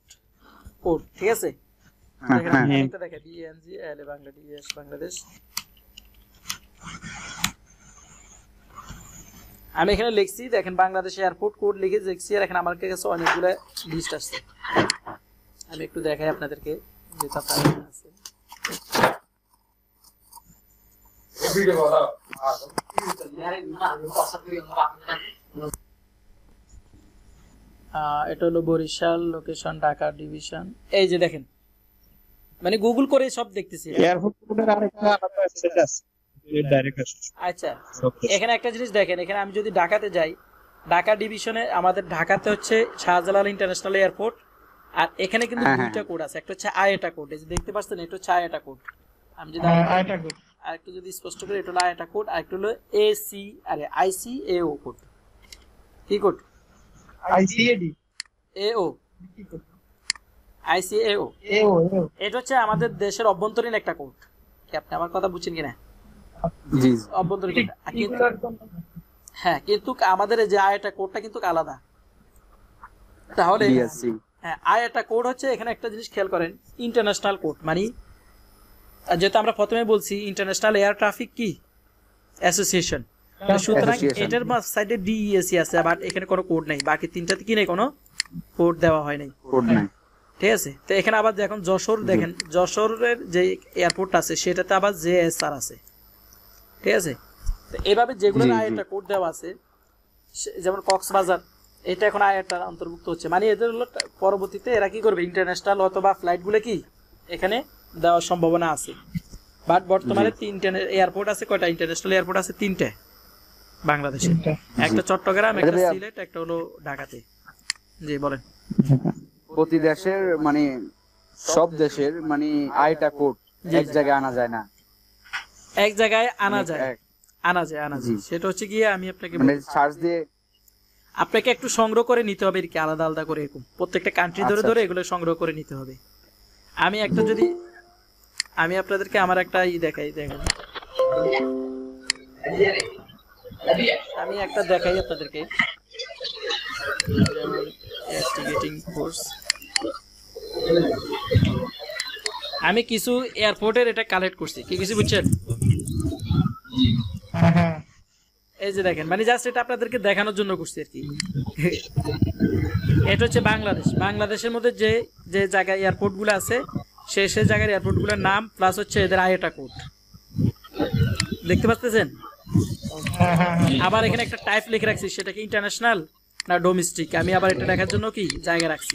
কোড, ঠিক আছে, দেখেন বিএনজি বাংলাদেশ। আমি এখানে লিখছি, দেখেন বাংলাদেশ এয়ারপোর্ট কোড লিখে দেখছি, আর এখানে আমার কাছে অনেকগুলো লিস্ট আসছে। আমি একটু দেখাই আপনাদেরকে যেটা আছে। এটা হলো বরিশাল, লোকেশন ঢাকা ডিভিশন। এই যে দেখেন, মানে গুগল করে সব দেখতেছি। এয়ারপোর্ট কোডের আরেকটা আলাদা সেট আছে, ডাইরেক্ট আসে। আচ্ছা, এখানে একটা জিনিস দেখেন, এখানে আমি যদি ঢাকাতে যাই, ঢাকা ডিভিশনে আমাদের ঢাকাতে হচ্ছে শাহজালাল ইন্টারন্যাশনাল এয়ারপোর্ট, আর এখানে কিন্তু 2টা কোড আছে। একটা হচ্ছে আয়েটা কোড, এই যে দেখতে পাচ্ছেন, এটা হচ্ছে আয়েটা কোড। আমি যদি আর একটু যদি স্পষ্ট করে, এটা হলো আয়েটা কোড, আর একটা হলো এসি আরে আইসিএও কোড। কি কোড? আইসিএডি এও, আইসিএও। এও এটা হচ্ছে আমাদের দেশের অভ্যন্তরীণ একটা কোড। কি আপনি আমার কথা বুঝছেন কিনা? জি অভ্যন্তরীণ কোড, কিন্তু হ্যাঁ, কিন্তু আমাদের এই যে আয়েটা কোডটা কিন্তু আলাদা। তাহলে হ্যাঁ, আয়েটা কোড হচ্ছে, এখানে একটা জিনিস খেয়াল করেন, ইন্টারন্যাশনাল কোড, মানে যেহেতু আমরা প্রথমে বলছি ইন্টারন্যাশনাল এয়ার ট্রাফিক কি অ্যাসোসিয়েশন, সুতরাং এটার সাইডে ডিইএসি আছে, বাট এখানে কোনো কোড নেই। বাকি 3টাতে কি নেই, কোনো কোড দেওয়া হয় নাই। ঠিক আছে, তো এখানে আবার দেখুন যশোর, দেখেন যশোরের যে এয়ারপোর্ট আছে সেটাতে আবার জেএসআর আছে। ঠিক আছে, তো এভাবে যেগুলো আয়েটা কোড দেওয়া আছে, যেমন কক্সবাজার, এটা এখন আয়েটা অন্তর্ভুক্ত হচ্ছে, মানে এদের হলো পরবর্তীতে এরা কি করবে, ইন্টারন্যাশনাল অথবা ফ্লাইটগুলো কি এখানে দেওয়ার সম্ভাবনা আছে। বাট বর্তমানে 3টে এয়ারপোর্ট আছে। কয়টা ইন্টারন্যাশনাল এয়ারপোর্ট আছে? 3টে বাংলাদেশে, একটা চট্টগ্রাম, একটা সিলেট, একটা হলো ঢাকাতে। জি বলেন। প্রতি দেশের মানে সব দেশের মানে আইটা কোড এক জায়গায় আনা যায় না, এক জায়গায় আনা যায়, সেটা হচ্ছে গিয়ে আমি আপনাকে মানে সার্চ দিয়ে আপনাকে একটু সংগ্রহ করে নিতে হবে, কি আলাদা আলাদা করে, এরকম প্রত্যেকটা কান্ট্রি ধরে ধরে এগুলো সংগ্রহ করে নিতে হবে। আমি একটা যদি আমি আপনাদেরকে আমার একটা দেখাই, দেখেন আমি একটা দেখাই আপনাদেরকে, যেমন ইনভেস্টিগেটিং ফোর্স। আমি কিছু এয়ারপোর্টের এটা কালেক্ট করছি, কি কিছু বুঝছেন? এই যে দেখেন, মানে জাস্ট এটা আপনাদেরকে দেখানোর জন্য করছি আর কি। এটা হচ্ছে বাংলাদেশের মধ্যে যে যে জায়গায় এয়ারপোর্ট গুলো আছে, সেই জায়গার এয়ারপোর্ট গুলোর নাম প্লাস হচ্ছে এদের আইটা কোড দেখতে পাচ্ছেন। আবার এখানে একটা টাইপ লিখে রাখছি, সেটা কি ইন্টারন্যাশনাল না ডোমেস্টিক, আমি আবার এটা দেখার জন্য কি জায়গা রাখছি।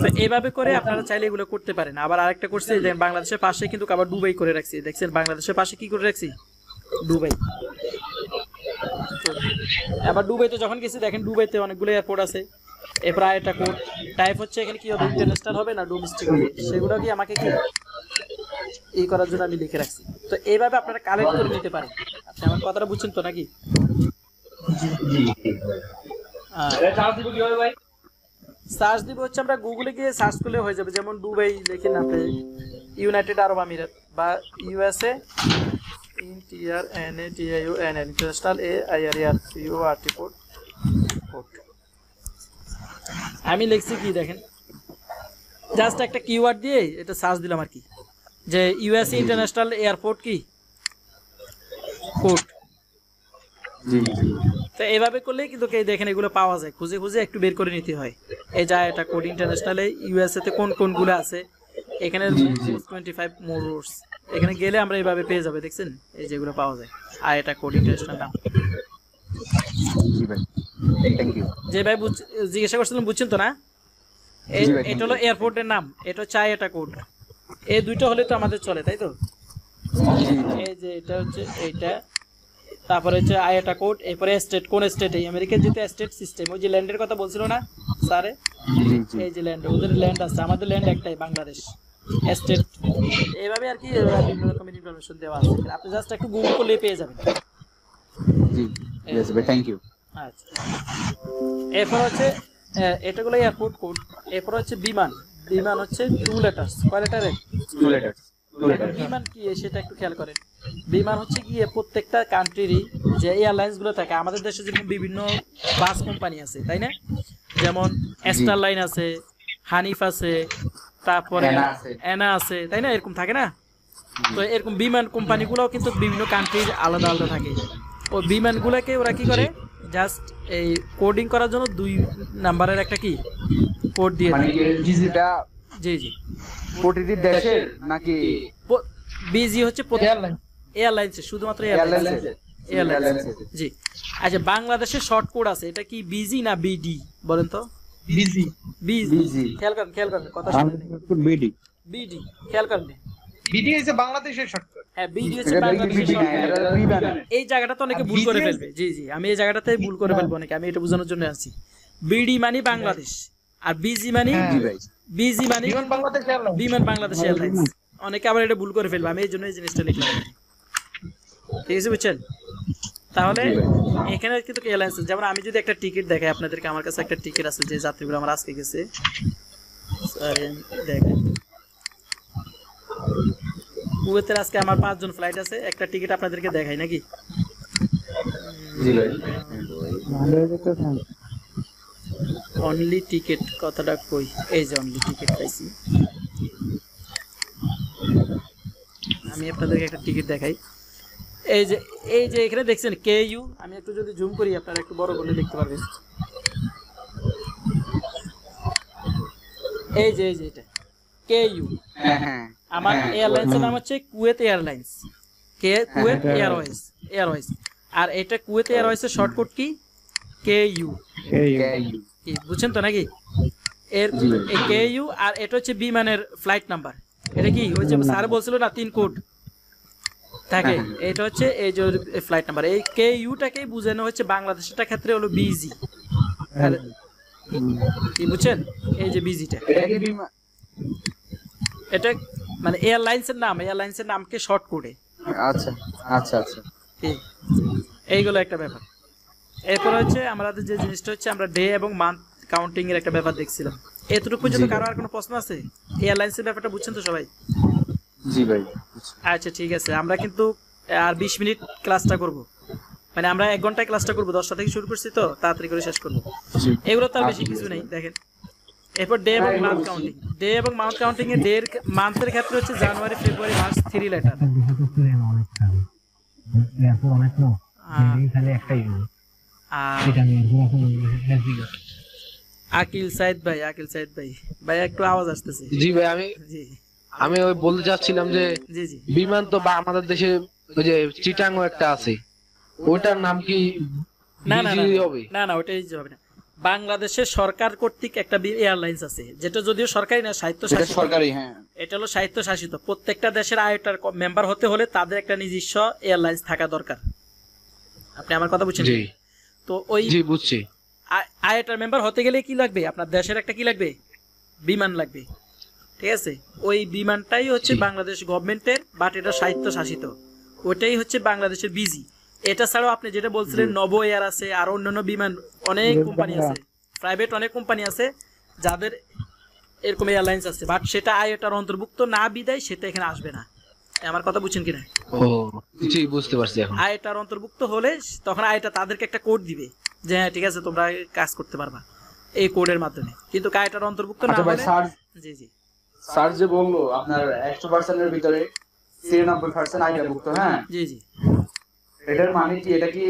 তো এইভাবে করে আপনারা চাইলে এগুলো করতে পারেন। আবার আরেকটা করছি, বাংলাদেশের পাশে কিন্তু আবার দুবাই করে রাখছি, দেখছেন বাংলাদেশের পাশে কি করে রাখছি, দুবাই। আবার দুবাইতে যখন গেছি, দেখেন দুবাইতে অনেকগুলো এয়ারপোর্ট আছে। এরপর আরেকটা কোড টাইপ হচ্ছে, এখানে কি হবে, ইন্টারন্যাশনাল হবে না ডোমেস্টিক হবে, সেগুলো কি আমাকে কি এই করার জন্য আমি লিখে রাখছি। তো এইভাবে আপনারা কালেক্ট করে নিতে পারেন। আপনি আমার কথাটা বুঝছেন তো নাকি? সার্চ দিব হচ্ছে আমরা গুগলে গিয়ে সার্চ করলে হয়ে যাবে, যেমন দুবাই লিখেন আপনি, ইউনাইটেড আরব আমিরাত বা ইউএসএ ইন্টারন্যাশনাল এয়ারপোর্ট। আমি লিখছি কি দেখেন, জাস্ট একটা কিওয়ার্ড দিয়ে এটা সার্চ দিলাম আর কি, যে ইউএসএ ইন্টারন্যাশনাল এয়ারপোর্ট কি কোড। তো এইভাবে করলে কিন্তু দেখেন এগুলো পাওয়া যায়, খুঁজে খুঁজে একটু বের করে নিতে হয়। এই যা এটা কোড ইন্টারন্যাশনালে ইউএসএ তে কোন কোনগুলো আছে, এখানে 25 মোর রুটস, এখানে গেলে আমরা এইভাবে পেয়ে যাবে, দেখছেন এই যেগুলো পাওয়া যায়। আর এটা কোড ইন্টারন্যাশনাল নাম। জি ভাই, থ্যাংক ইউ। যে ভাই জিজ্ঞাসা করছিলাম, বুঝছেন তো না? এটা হলো এয়ারপোর্টের নাম, এটা হচ্ছে এটা কোড। এই দুইটা হলে তো আমাদের চলে, তাই তো? এই যে এটা হচ্ছে এইটা, তারপরে হচ্ছে আইটা কোড, এরপরে স্টেট, কোন স্টেট, এই আমেরিকার যেটা স্টেট সিস্টেম, ওই যে ল্যান্ডের কথা বলছিল না স্যারে, এই যে ল্যান্ড, ওদের ল্যান্ড আছে, আমাদের ল্যান্ড একটাই বাংলাদেশ, স্টেট। এইভাবে আর কি বিভিন্ন রকমের ইনফরমেশন দেওয়া আছে, আপনি জাস্ট একটু গুগল করলে পেয়ে যাবেন। জি ইয়েস ভাই, থ্যাংক ইউ। আচ্ছা, এরপর হচ্ছে এটাগুলো এয়ারপোর্ট কোড। এরপর হচ্ছে বিমান, বিমান হচ্ছে 2 লেটার্স, কয় লেটারের? 2 লেটার্স। বিমান কি সেটা একটু খেয়াল করেন। বিমান হচ্ছে গিয়ে প্রত্যেকটা কান্ট্রিরই যে এয়ারলাইন্স গুলো থাকে, আমাদের দেশে যেরকম বিভিন্ন বাস কোম্পানি আছে, তাই না? যেমন স্টার লাইন আছে, হানিফ আছে, তারপরে এনা আছে, তাই না? এরকম থাকে না? তো এরকম বিমান কোম্পানিগুলোও কিন্তু বিভিন্ন কান্ট্রির আলাদা আলাদা থাকে। ওই বিমানগুলোকে ওরা কি করে, জাস্ট এই কোডিং করার জন্য 2 নাম্বারের একটা কি কোড দিয়ে মানে যেটা জি জি প্রতিটি দেশের নাকি বিজি হচ্ছে এয়ারলাইন্সে, শুধুমাত্র এয়ারলাইন্স। জি আচ্ছা, বাংলাদেশের শর্ট কোড আছে, এটা কি বিজি না বিডি বলেন তো? বিজি। বিজি, খেয়াল করেন কথা শুনেন, বিডি, বিডি খেয়াল করেন। বিডি হচ্ছে বাংলাদেশের শর্টকাট। হ্যাঁ, বিডি হচ্ছে বাংলাদেশের শর্টকাট। এই জায়গাটা তো অনেকে ভুল করে ফেলবে। জি জি, আমি এই জায়গাটাতে ভুল করে ফেলবো অনেকে, আমি এটা বোঝানোর জন্য আছি। বিডি মানে বাংলাদেশ, আর বিজি মানে বিমান বাংলাদেশ এয়ারলাইন্স। অনেকে আবার এটা ভুল করে ফেলবে, আমি এই জন্য এই জিনিসটা লিখলাম, ঠিক আছে বুঝছেন? তাহলে এখানে কিন্তু এয়ারলাইন্স, যেমন আমি যদি একটা টিকিট দেখাই আপনাদেরকে, আমার কাছে একটা টিকিট আছে যে যাত্রীগুলো আমার আজকে গেছে, দেখেন কুয়েতের আজকে আমার 5 জন ফ্লাইট আছে, একটা টিকিট আপনাদেরকে দেখাই নাকি? অনলি টিকিট কথাটা কই, এই যে অনলি টিকিট পাইছি, আমি আপনাদেরকে একটা টিকিট দেখাই। এই যে এখানে দেখছেন কে ইউ, আমি একটু যদি জুম করি আপনারা একটু বড় করলে দেখতে পারবেন। এই যে এটা কে ইউ, আমার এয়ারলাইন্সের নাম হচ্ছে কুয়েত এয়ারলাইন্স, কুয়েত এয়ারওয়েজ। আর এটা Kuwait এয়ারওয়েজের shortcut key? K U, বুঝছেন তো নাকি? এর কে ইউ, আর এটা হচ্ছে বিমানের ফ্লাইট নাম্বার। এটা কি ওই যে স্যার বলছিল না 3 কোড থাকে, এটা হচ্ছে এই যে ফ্লাইট নাম্বার। এই কে ইউটাকে বোঝানো হচ্ছে বাংলাদেশের ক্ষেত্রে হলো বিজি, কি বুঝছেন? এই যে বিজিটা, এটা মানে এয়ারলাইন্সের নাম, এয়ারলাইন্সের নামকে শর্ট কোডে। আচ্ছা আচ্ছা আচ্ছা, এইগুলো একটা ব্যাপার। এরপর হচ্ছে আমাদের যে জিনিসটা হচ্ছে, আমরা ডে এবং মান্থ কাউন্টিং এর একটা ব্যাপার দেখছিলাম। এতটুকু পর্যন্ত কারো আর কোনো প্রশ্ন আছে? এয়ারলাইন্সের ব্যাপারটা বুঝছেন তো সবাই? জি ভাই। আচ্ছা ঠিক আছে, আমরা কিন্তু আর 20 মিনিট ক্লাসটা করব, মানে আমরা 1 ঘন্টায় ক্লাসটা করব, 10টা থেকে শুরু করছি তো তাড়াতাড়ি করে শেষ করব। এগুলো তো আর বেশি কিছু নেই, দেখেন। এরপর ডে এবং মান্থ কাউন্টিং, ডে এবং মান্থ কাউন্টিং এ ডে মান্থের ক্ষেত্রে হচ্ছে জানুয়ারি, ফেব্রুয়ারি, মার্চ, 3 লেটার। আকিল সাইদ ভাই ভাই একটু আওয়াজ আসতেছে। জি ভাই, আমি ওই বলতে চাচ্ছিলাম যে জি জি, বিমান তো বা আমাদের দেশে ওই যে চিটাঙ্গ একটা আছে, ওটার নাম কি হবে? না ওটাই হবে না। বাংলাদেশের সরকার কর্তৃক একটা এয়ারলাইন্স আছে, যেটা যদিও সরকারি না, স্বায়ত্তশাসিত। সরকারি, হ্যাঁ, এটা হলো স্বায়ত্তশাসিত। প্রত্যেকটা দেশের আইওটার মেম্বার হতে হলে তাদের একটা নিজস্ব এয়ারলাইন্স থাকা দরকার। আপনি আমার কথা বুঝছেন? তো ওই জি বুঝছি। আইওটার মেম্বার হতে গেলে কি লাগবে? আপনার দেশের একটা কি লাগবে? বিমান লাগবে, ঠিক আছে? ওই বিমানটাই হচ্ছে বাংলাদেশ গভর্নমেন্টের, বাট এটা স্বায়ত্তশাসিত, ওইটাই হচ্ছে বাংলাদেশের বিজি। এটা ছাড়াও আপনি যেটা বলছিলেন নভো এয়ার আছে, আর অন্যান্য বিমান অনেক কোম্পানি আছে, প্রাইভেট অনেক কোম্পানি আছে, যাদের এরকম এয়ারলাইন্স আছে, বাট সেটা আইওটার অন্তর্ভুক্ত না বিদায় সেটা এখানে আসবে না। আমার কথা বুঝছেন কিনা? ও জি, বুঝতে পারছি এখন। আইওটার অন্তর্ভুক্ত হলে তখন আইওটা তাদেরকে একটা কোড দিবে যে হ্যাঁ ঠিক আছে তোমরা কাজ করতে পারবা এই কোডের মাধ্যমে, কিন্তু আইওটার অন্তর্ভুক্ত না আচ্ছা ভাই, হলে স্যার জি জি স্যার যে বললো আপনার 100% এর ভিতরে 93% আইডিয়া ভুক্ত, হ্যাঁ জি জি এটার মানে কি, এটা কি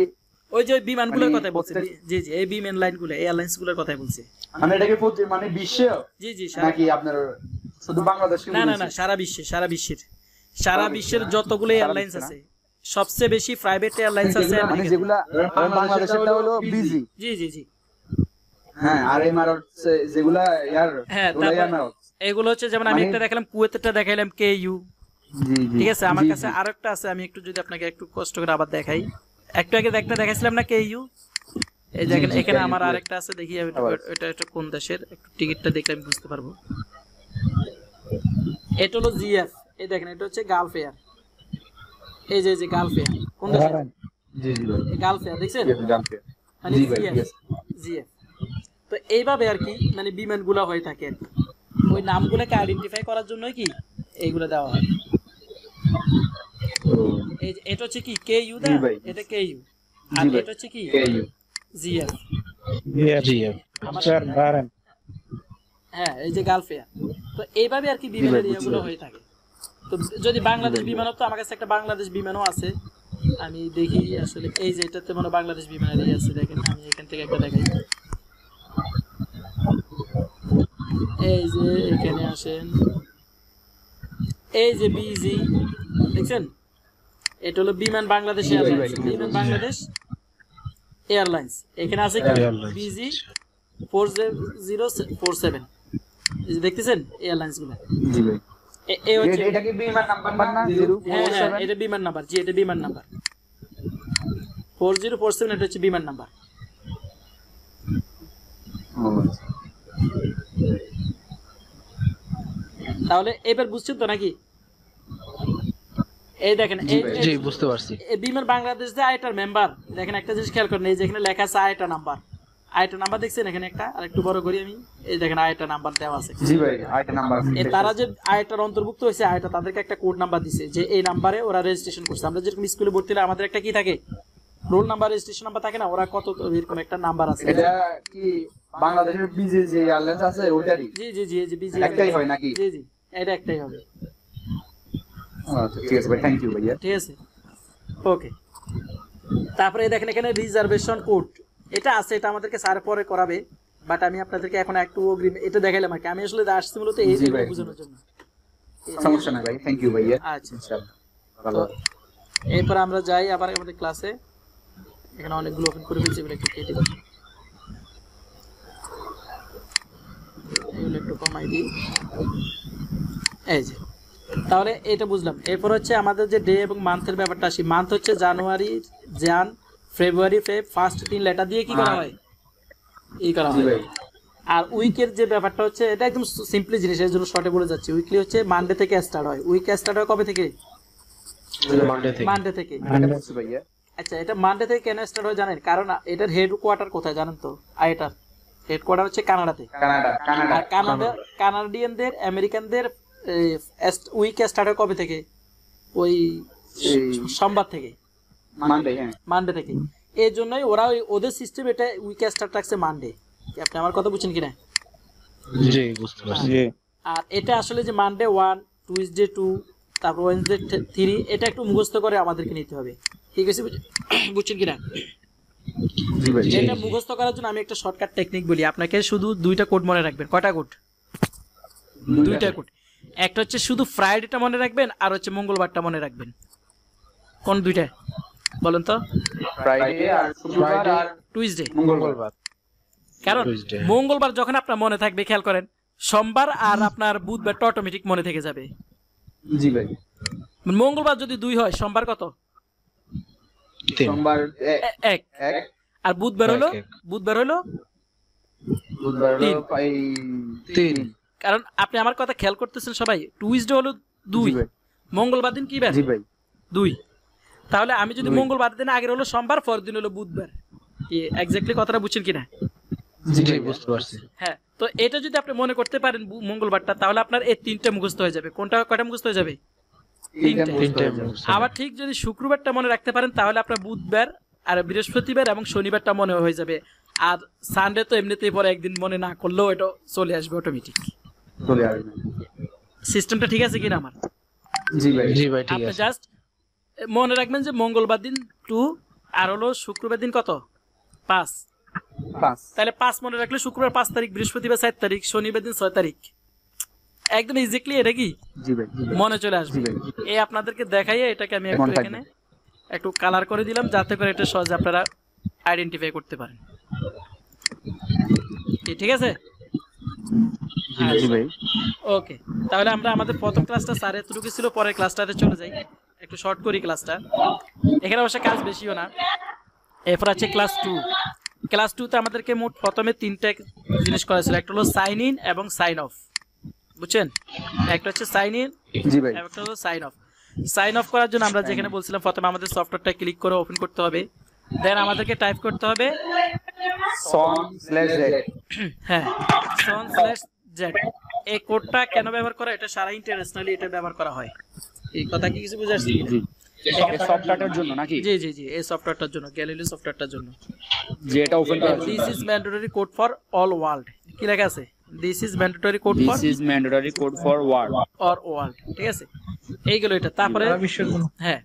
ওই যে বিমানগুলোর মানে কথাই বলছি, জি জি এই বিমান লাইনগুলো এয়ারলাইন্স গুলোর কথাই বলছি। মানে এটা কি মানে বিশ্বে জি জি নাকি আপনার শুধু বাংলাদেশে? না না না, সারা বিশ্বে, সারা বিশ্বের যতগুলো এয়ারলাইন্স আছে সবচেয়ে বেশি প্রাইভেট এয়ারলাইন্স আছে মানে আমেরিকাতে। যেগুলা বাংলাদেশেরটা হলো বিজি, জি জি জি হ্যাঁ, আর এমারাটস যেগুলা এয়ার, হ্যাঁ, ওগুলা তারপর এমারাটস। এগুলো হচ্ছে যেমন আমি একটা দেখালাম কুয়েতেরটা দেখাইলাম কেইউ, জি জি, ঠিক আছে। আমার কাছে আরেকটা আছে, আমি একটু যদি আপনাকে একটু কষ্ট করে আবার দেখাই। একটু আগে একটা দেখাইছিলাম না কেইউ, এই দেখেন এখানে আমার আরেকটা আছে, দেখি এটা কোন দেশের, একটু টিকিটটা দেখলে আমি বুঝতে পারবো। এটা হলো জিএফ, এই দেখেন এটা হচ্ছে গালফ এয়ার, এই যে গালফ এয়ার কোন দেশের? জি জি ভাই, গালফ এয়ার দেখছেন, জানতে। মানে জি ভাই, জিএফ। তো এইভাবে আর কি মানে বিমানগুলো হয়ে থাকে আর কি। ওই নামগুলোকে আইডেন্টিফাই করার জন্যই কি এইগুলো দেওয়া হয়। এই যে এটা হচ্ছে কি কেইউ, দা এটা কেইউ, আর এটা হচ্ছে কি জিএফ। হ্যাঁ, এই যে গালফ এয়ার। তো এইভাবে আর কি বিমানের ইয়েগুলো হয়ে থাকে। তো যদি বাংলাদেশ বিমান হতো, আমার কাছে একটা বাংলাদেশ বিমানও আছে, আমি দেখি আসলে এই যে এটাতে মনে বাংলাদেশ বিমানের ইয়ে আছে, দেখেন আমি এখান থেকে একটা দেখাই। এই যে এখানে আসেন, এই যে বিজি দেখছেন, এটা হলো বিমান বাংলাদেশ এয়ারলাইন্স, বিমান বাংলাদেশ এয়ারলাইন্স। এখানে আছে কি বিজি 4047, এই যে দেখতেছেন এয়ারলাইন্স গুলো। জি ভাই, এই হচ্ছে এটা কি বিমান নাম্বার না? হ্যাঁ, এটা বিমান নাম্বার, জি এটা বিমান নাম্বার 4047, এটা হচ্ছে বিমান নাম্বার। তাহলে এবার বুঝছেন তো নাকি? এই দেখেন জি, বুঝতে পারছি। এই বিমান বাংলাদেশ যে আইটার মেম্বার, দেখেন একটা জিনিস খেয়াল করেন, এই যেখানে লেখা আছে আইটা নাম্বার, আইটা নাম্বার দেখছেন এখানে একটা, আর একটু বড় করি আমি, এই দেখেন আইটা নাম্বার দেওয়া আছে। জি ভাই, আইটা নাম্বার। তারা যে আইটার অন্তর্ভুক্ত হয়েছে, আইটা তাদেরকে একটা কোড নাম্বার দিছে যে এই নাম্বারে ওরা রেজিস্ট্রেশন করছে। আমরা যেরকম স্কুলে ভর্তি হলে আমাদের একটা কি থাকে, রোল নাম্বার, রেজিস্ট্রেশন নাম্বার থাকে না, ওরা কত এরকম একটা নাম্বার আছে। এটা কি বাংলাদেশের বিজি যে এয়ারলাইন্স আছে ওইটারই? জি জি জি, এই যে বিজি একটাই হয় নাকি? জি জি, এটা একটাই হবে। আচ্ছা ঠিক আছে ভাই, থ্যাংক ইউ ভাইয়া। ঠিক আছে, ওকে। তারপরে দেখেন এখানে রিজার্ভেশন কোড, এটা আছে, এটা আমাদেরকে স্যার পরে করাবে, বাট আমি আপনাদেরকে এখন একটু অগ্রিম এটা দেখাইলাম আর কি। আমি আসলে আসছি মূলত এই বোঝানোর জন্য। সমস্যা নাই ভাই, থ্যাংক ইউ ভাইয়া। আচ্ছা, ইনশাআল্লাহ তো ভালো। এরপর আমরা যাই আবার আমাদের ক্লাসে। এখানে অনেকগুলো ওপেন করে ফেলছি, এগুলো একটু কেটে দিই, এগুলো একটু কমাই দিই। এই যে তাহলে এটা বুঝলাম। এরপর হচ্ছে আমাদের যে ডে এবং মান্থের ব্যাপারটা আসি। মান্থ হচ্ছে জানুয়ারি, জান, ফেব্রুয়ারি, ফার্স্ট 3 লেটার দিয়ে কি করা হয়, এই করা হয়। আর উইকের যে ব্যাপারটা হচ্ছে, এটা একদম সিম্পলি জিনিস, এর জন্য শর্টে বলে যাচ্ছি। উইকলি হচ্ছে মানডে থেকে স্টার্ট হয়। উইক স্টার্ট হয় কবে থেকে? মানডে থেকে। ভাইয়া আচ্ছা, এটা মানডে থেকে কেন স্টার্ট হয় জানেন? কারণ এটার হেডকোয়ার্টার কোথায় জানেন তো? এটার হেডকোয়ার্টার হচ্ছে কানাডাতে। কানাডিয়ানদের, আমেরিকানদের উইক স্টার্ট হয় কবে থেকে? ওই সোমবার থেকে, মানডে থেকে। এই জন্যই ওরা ওদের সিস্টেম এটা উইক স্টার্ট রাখছে মানডে। আপনি আমার কথা বুঝছেন কিনা? জি, বুঝতে পারছি। আর এটা আসলে যে মানডে 1, টুইসডে 2, তারপর ওয়েডনেসডে 3, এটা একটু মুখস্থ করে আমাদেরকে নিতে হবে, ঠিক আছে? বুঝছেন কিনা? এটা মুখস্থ করার জন্য আমি একটা শর্টকাট টেকনিক বলি আপনাকে। শুধু 2টা কোড মনে রাখবেন। কয়টা কোড? 2টা কোড। একটা হচ্ছে শুধু ফ্রাইডেটা মনে রাখবেন, আর হচ্ছে মঙ্গলবারটা মনে রাখবেন। কোন 2টা বলেন তো? ফ্রাইডে আর শুক্রবার আর টুইসডে, মঙ্গলবার। কারণ মঙ্গলবার যখন আপনার মনে থাকবে, খেয়াল করেন, সোমবার আর আপনার বুধবারটা অটোমেটিক মনে থেকে যাবে। জি ভাই। মঙ্গলবার যদি 2 হয়, সোমবার কত? সোমবার 1, আর বুধবার হলো 3। কারণ আপনি আমার কথা খেয়াল করতেছেন সবাই, টুইসডে হলো 2, মঙ্গলবার দিন কি বার? জি ভাই, 2। তাহলে আমি যদি মঙ্গলবার দিন আগের হলো সোমবার, পরের দিন হলো বুধবার। এক্স্যাক্টলি কথাটা বুঝছেন কিনা? জি, বুঝতে পারছি। হ্যাঁ, তো এটা যদি আপনি মনে করতে পারেন মঙ্গলবারটা, তাহলে আপনার এই 3টে মুখস্থ হয়ে যাবে। কোনটা কয়টা মুখস্থ হয়ে যাবে? 3টে। আবার ঠিক যদি শুক্রবারটা মনে রাখতে পারেন, তাহলে আপনার বুধবার আর বৃহস্পতিবার এবং শনিবারটা মনে হয়ে যাবে। আর সানডে তো এমনিতেই পরে একদিন মনে না করলেও এটা চলে আসবে অটোমেটিক। চলে আসবে। সিস্টেমটা ঠিক আছে কিনা আমার? জি ভাই ঠিক আপনি আছে। জাস্ট মনে রাখবেন যে মঙ্গলবার দিন 2 আর হলো শুক্রবার দিন কত? 5। 5। তাহলে 5 মনে রাখলে শুক্রবার 5 তারিখ, বৃহস্পতিবার 4 তারিখ, শনিবার দিন 6 তারিখ। একদম ইজিক্লি এটা কি জি ভাই মনে চলে আসবে। এই আপনাদেরকে দেখাইয়ে এটাকে আমি একটু এখানে একটু কালার করে দিলাম, যাতে করে এটা সহজে আপনারা আইডেন্টিফাই করতে পারেন। ঠিক আছে? জি ভাই। ওকে, তাহলে আমরা আমাদের প্রথম ক্লাসটা স্যার এতটুকু ছিল, পরের ক্লাসটাতে চলে যাই। একটু শর্ট করি ক্লাসটা, এখানে অবশ্য কাজ বেশিও না। এরপর আছে ক্লাস 2। ক্লাস 2 তে আমাদেরকে মোট প্রথমে 3টে জিনিস করা ছিল। একটা হলো সাইন ইন এবং সাইন অফ, বুঝছেন? একটা হচ্ছে সাইন ইন, জি ভাই। একটা হলো সাইন অফ। সাইন অফ করার জন্য আমরা যেখানে বলছিলাম প্রথমে আমাদের সফটওয়্যারটা ক্লিক করে ওপেন করতে হবে, দেন আমাদেরকে টাইপ করতে হবে son/z। হ্যাঁ, son/z। এই কোডটা কেন ব্যবহার করা? এটা সারা ইন্টারন্যাশনালি এটা ব্যবহার করা হয়। এই কথা কি কিছু বুঝে আসছে? জি। এই সফটওয়্যারটার জন্য নাকি? জি জি জি, এই সফটওয়্যারটার জন্য, গ্যালিলিও সফটওয়্যারটার জন্য। যে এটা ওপেন করা। This is mandatory code for all world. কি লেখা আছে? This is mandatory code for this is mandatory code for world or world. ঠিক আছে, এইগুলো এটা। তারপরে বিশ্বের জন্য। হ্যাঁ,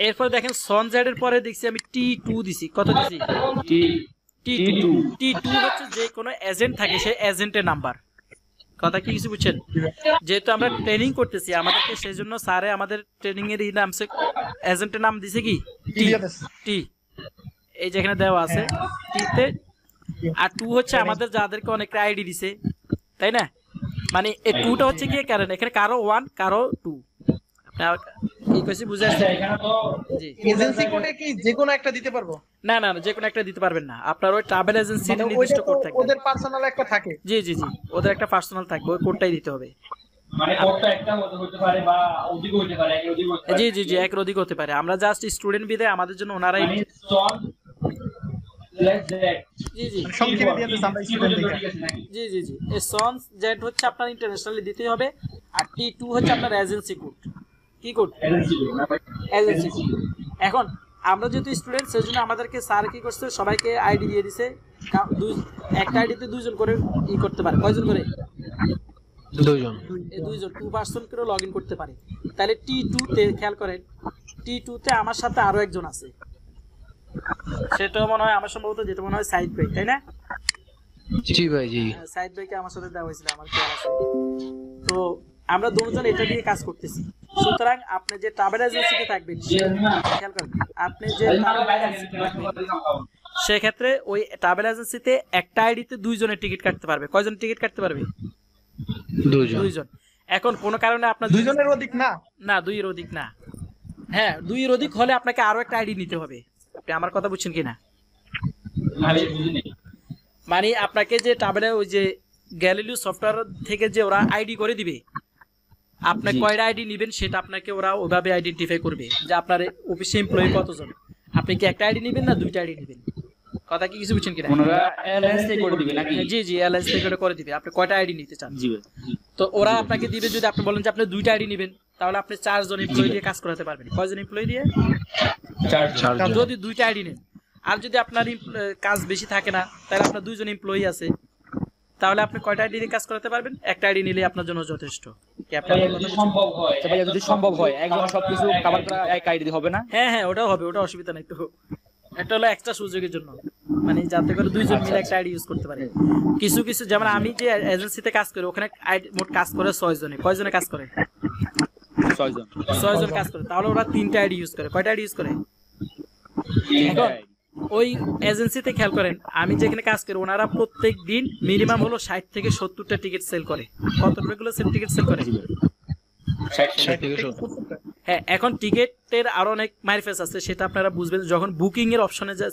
এরপরে দেখেন son_z এর পরে দেখছি আমি t2 দিছি। কত দিছি? T2। t2 হচ্ছে যে কোনো এজেন্ট থাকে সেই এজেন্টের নাম্বার। কথা কি কিছু বুঝছেন? যেহেতু আমরা ট্রেনিং করতেছি আমাদেরকে, সেই জন্য স্যারে আমাদের ট্রেনিং এর নাম এজেন্টের নাম দিছে কি? টি। এই যেখানে দেওয়া আছে টিতে। আর 2 হচ্ছে আমাদের যাদেরকে অনেক আইডি দিছে, তাই না? মানে এই 2টা হচ্ছে কি কারণ এখানে কারো 1 কারো 2। আপনার এই কইছি বুঝে আসছে? জি। এজেন্সি কোডে কি যে কোনো একটা দিতে পারবো? না না না, যে কোনো একটা দিতে পারবেন না। আপনার ওই ট্রাভেল এজেন্সির মানে নির্দিষ্ট ওইটা কোড তো থাকবে। ওদের পার্সোনাল একটা থাকে। জি জি জি, ওদের একটা পার্সোনাল থাকবে, ওই কোডটাই দিতে হবে। মানে কোডটা একটা হতে পারে বা অধিক হতে পারে, এর অধিক হতে পারে। জি জি জি, একের অধিক হতে পারে। আমরা জাস্ট স্টুডেন্ট বিদে আমাদের জন্য ওনারাই। মানে son/z। জি জি সংক্ষেপে দিয়ে দিতে আমরা স্টুডেন্ট দেখে। ঠিক আছে নাকি? জি জি জি, এই son_z হচ্ছে আপনার ইন্টারন্যাশনালি দিতেই হবে। আর t2 হচ্ছে আপনার এজেন্সি কোড। কি কোড? Agency code. এখন আমরা যেহেতু স্টুডেন্ট, সেজন্য আমাদেরকে স্যার কি করছে, সবাইকে আইডি দিয়ে দিছে। একটা আইডিতে 2জন করে ই করতে পারে। কয়জন করে? 2জন। এই 2জন 2 পারসন করে লগ ইন করতে পারে। তাহলে t2 তে খেয়াল করেন, t2 তে আমার সাথে আরো একজন আছে। সেটাও মনে হয় আমার সম্ভবত, যেটা মনে হয় সাইদ ভাই, তাই না? জি ভাই জি। সাইদ ভাইকে আমার সাথে দেওয়া হয়েছিল, আমার খেয়াল আছে। তো আমরা দুজন এটা দিয়ে কাজ করতেছি। সুতরাং আপনি যে ট্রাভেল এজেন্সিতে থাকবেন, খেয়াল করেন, আপনি যে সেক্ষেত্রে ওই ট্রাভেল এজেন্সিতে একটা আইডিতে 2জনের টিকিট কাটতে পারবে। কয়জন টিকিট কাটতে পারবে? 2জন। এখন কোনো কারণে আপনার 2জনের অধিক না? না, 2-এর অধিক না। হ্যাঁ, 2-এর অধিক হলে আপনাকে আরো একটা আইডি নিতে হবে। আপনি আমার কথা বুঝছেন কিনা? মানে আপনাকে যে ট্রাভেলে ওই যে গ্যালিলিও সফটওয়্যার থেকে যে ওরা আইডি করে দিবে, আপনি কয়টা আইডি নেবেন সেটা আপনাকে ওরা ওইভাবে আইডেন্টিফাই করবে যে আপনার অফিসে এমপ্লয়ি কতজন। আপনি কি একটা আইডি নেবেন না 2টা আইডি নেবেন? কথা কি কিছু বুঝছেন কিনা? ওনারা এলএস থেকে করে দিবে নাকি? জি জি, এলএস থেকে করে দিবে। আপনি কয়টা আইডি নিতে চান? জি ভাই। তো ওরা আপনাকে দিবে, যদি আপনি বলেন যে আপনি 2টা আইডি নেবেন, তাহলে আপনি 4 জন এমপ্লয়ি দিয়ে কাজ করাতে পারবেন। কয়জন এমপ্লয়ি দিয়ে? 4জন। যদি 2টা আইডি নেন। আর যদি আপনার কাজ বেশি থাকে না, তাহলে আপনার 2জন এমপ্লয়ি আছে, তাহলে আপনি কয়টা আইডি দিয়ে কাজ করাতে পারবেন? একটা আইডি নিলে আপনার জন্য যথেষ্ট। কি আপনি আমার কথা সম্ভব হয়। আচ্ছা ভাইয়া, যদি সম্ভব হয় একজন সবকিছু কভার করা এক আইডি হবে না? হ্যাঁ হ্যাঁ, ওটাও হবে, ওটা অসুবিধা নাই। তো এটা হলো এক্সট্রা সুযোগের জন্য, মানে যাতে করে 2জন মিলে একটা আইডি ইউজ করতে পারে। কিছু কিছু, যেমন আমি যে এজেন্সিতে কাজ করি, ওখানে মোট কাজ করে 6 জনে। কয়জনে কাজ করে? 6 জন। 6 জন কাজ করে। তাহলে ওরা 3টা আইডি ইউজ করে। কয়টা আইডি ইউজ করে? এখন ওই এজেন্সিতে খেয়াল করেন, আমি যেখানে কাজ করি, ওনারা প্রত্যেক দিন মিনিমাম হলো 60 থেকে 70টা টিকিট সেল করে। কতগুলো টিকিট সেল করে? 60 থেকে 70। হ্যাঁ, এখন টিকিটের আরো অনেক মাইরফেস আছে, সেটা আপনারা বুঝবেন যখন বুকিং এর অপশনে যে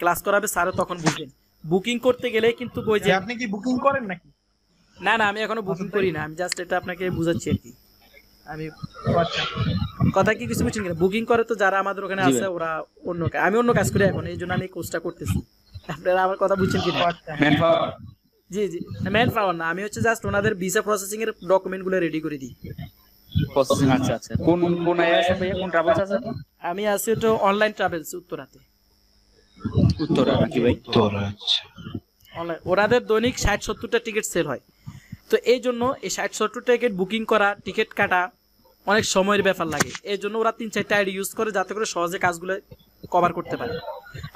ক্লাস করাবে স্যার, তখন বুঝবেন। বুকিং করতে গেলে কিন্তু ওই যে আপনি কি বুকিং করেন নাকি? না না, আমি এখনো বুকিং করি না। আমি জাস্ট এটা আপনাকে বুঝাচ্ছি আর কি। আমি কথা কি কিছু বুঝছেন কিনা? বুকিং করে তো যারা আমাদের ওখানে আছে, ওরা অন্য আমি অন্য কাজ করি এখন, এই জন্য আমি কোর্সটা করতেছি। আপনারা আমার কথা বুঝছেন কিনা? ম্যানপাওয়ার। জি জি, ম্যান পাওয়ার না, আমি হচ্ছে জাস্ট ওনাদের ভিসা প্রসেসিং এর ডকুমেন্ট গুলো রেডি করে দিই। প্রসেসিং, আচ্ছা আচ্ছা। কোন কোন আছে ভাইয়া, কোন ট্রাভেলস আছে? আমি আছি তো অনলাইন ট্রাভেলস উত্তরাতে। উত্তরা নাকি ভাই? অনলাইন ওনাদের দৈনিক 60-70টা টিকিট সেল হয়। তো এই জন্য এই 60-70টা টিকিট বুকিং করা, টিকিট কাটা অনেক সময়ের ব্যাপার লাগে। এই জন্য ওরা 3-4টা আইডি ইউজ করে যাতে করে সহজে কাজগুলো কভার করতে পারে।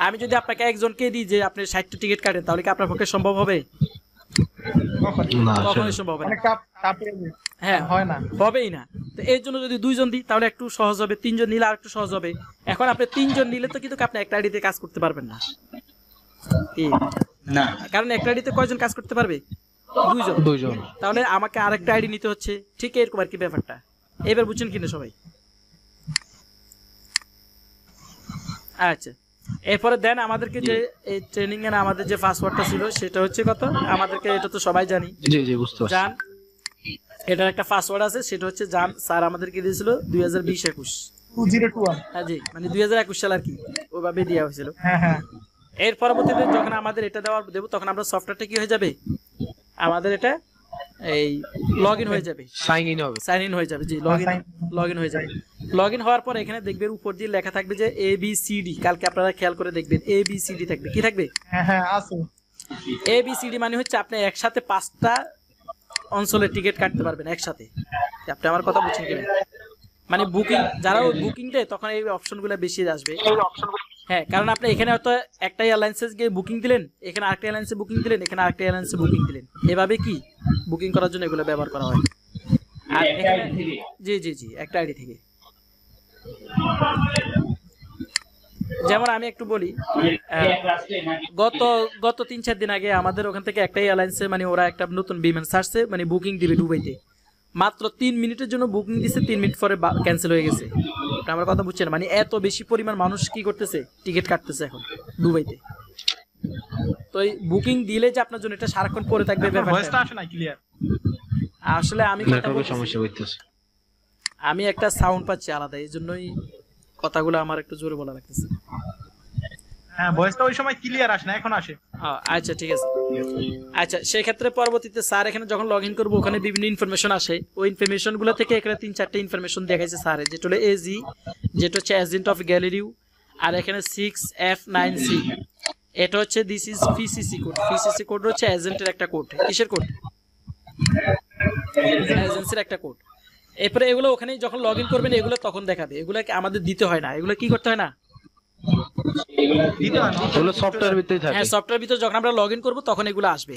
আমি যদি আপনাকে একজনকে দিই যে আপনি 60টা টিকিট কাটেন, তাহলে কি আপনার পক্ষে সম্ভব হবে? কখনোই সম্ভব হবে না। অনেক টাফ হ্যাঁ, হয় না, হবেই না। তো এর জন্য যদি 2 জন দিই তাহলে একটু সহজ হবে, 3 জন নিলে আর একটু সহজ হবে। এখন আপনি 3 জন নিলে তো কিন্তু আপনি একটা আইডিতে কাজ করতে পারবেন না। কি না, কারণ একটা আইডিতে কয়জন কাজ করতে পারবে? 2 জন। তাহলে আমাকে আরেকটা আইডি নিতে হচ্ছে, ঠিক এরকম আর কি ব্যাপারটা। এবার বুঝছেন কিনা সবাই? আচ্ছা, এরপরে দেন আমাদেরকে যে এই ট্রেনিং এর আমাদের যে পাসওয়ার্ডটা ছিল সেটা হচ্ছে কত, আমাদেরকে এটা তো সবাই জানি। জি জি, বুঝতে পারছি। জান, এটার একটা পাসওয়ার্ড আছে, সেটা হচ্ছে জান স্যার আমাদেরকে দিয়েছিল 2020-21। 2021। হ্যাঁ জি, মানে 2021 সাল আর কি, ওভাবে দেওয়া হয়েছিল। হ্যাঁ হ্যাঁ। এর পরবর্তীতে যখন আমাদের এটা দেবো তখন আমরা সফটওয়্যারটা কি হয়ে যাবে, আমাদের এটা এই লগ ইন হয়ে যাবে, সাইন ইন হবে। সাইন ইন হয়ে যাবে। জি, লগ ইন হয়ে যাবে। লগ ইন হওয়ার পর এখানে দেখবেন উপর দিয়ে লেখা থাকবে যে ABCD। কালকে আপনারা খেয়াল করে দেখবেন ABCD থাকবে। কি থাকবে? হ্যাঁ হ্যাঁ আছে। ABCD মানে হচ্ছে আপনি একসাথে 5টা অঞ্চলের টিকিট কাটতে পারবেন একসাথে। আপনি আমার কথা বুঝছেন কিনা? মানে বুকিং, যারা বুকিং দেয় তখন এই অপশনগুলো বেশি আসবে। হ্যাঁ, কারণ আপনি এখানে হয়তো একটা এয়ারলাইন্সে গিয়ে বুকিং দিলেন, এখানে আরেকটা এয়ারলাইন্সে বুকিং দিলেন, এখানে আরেকটা এয়ারলাইন্সে বুকিং দিলেন, এভাবে কি বুকিং করার জন্য এগুলো ব্যবহার করা হয়। আর এখানে জি জি জি, একটা আইডি থেকে। যেমন আমি একটু বলি, গত 3-4 দিন আগে আমাদের ওখান থেকে একটা এয়ারলাইন্সে মানে ওরা একটা নতুন বিমান ছাড়ছে, মানে বুকিং দিবে দুবাইতে। মাত্র 3 মিনিটের জন্য বুকিং দিছে, 3 মিনিট পরে ক্যান্সেল হয়ে গেছে। আমার কথা বুঝছেন? মানে এত বেশি পরিমাণ মানুষ কি করতেছে, টিকিট কাটতেছে এখন দুবাইতে। তো এই বুকিং দিলে যে আপনার জন্য এটা সারাক্ষণ পড়ে থাকবে ব্যাপারটা আসে না ক্লিয়ার। আসলে আমি কথা বলছি, সমস্যা হইতেছে। আমি একটা সাউন্ড পাচ্ছি আলাদা, এই জন্যই কথাগুলো আমার একটু জোরে বলা লাগতেছে। হ্যাঁ, ভয়েসটা ওই সময় ক্লিয়ার আসে না, এখন আসে। আচ্ছা ঠিক আছে। আচ্ছা, সেই ক্ষেত্রে পরবর্তীতে স্যার এখানে যখন লগ ইন করবো ওখানে বিভিন্ন ইনফরমেশন আসে। ওই ইনফরমেশন গুলো থেকে এখানে 3-4টা ইনফরমেশন দেখাইছে স্যার, যেটা হলো AG, যেটা হচ্ছে এজেন্ট অফ গ্যালারিউ, আর এখানে 6F9C, এটা হচ্ছে this is PCC code. PCC code হচ্ছে এজেন্টের একটা কোড। কিসের কোড? এজেন্সির একটা কোড। এরপরে এগুলো ওখানে যখন লগ ইন করবেন এগুলো তখন দেখাবে, এগুলো আমাদের দিতে হয় না। এগুলো কি করতে হয় না, হলো সফটওয়্যার ভিতরেই থাকে। হ্যাঁ, সফটওয়্যার ভিতরে যখন আমরা লগ ইন করবো তখন এগুলো আসবে।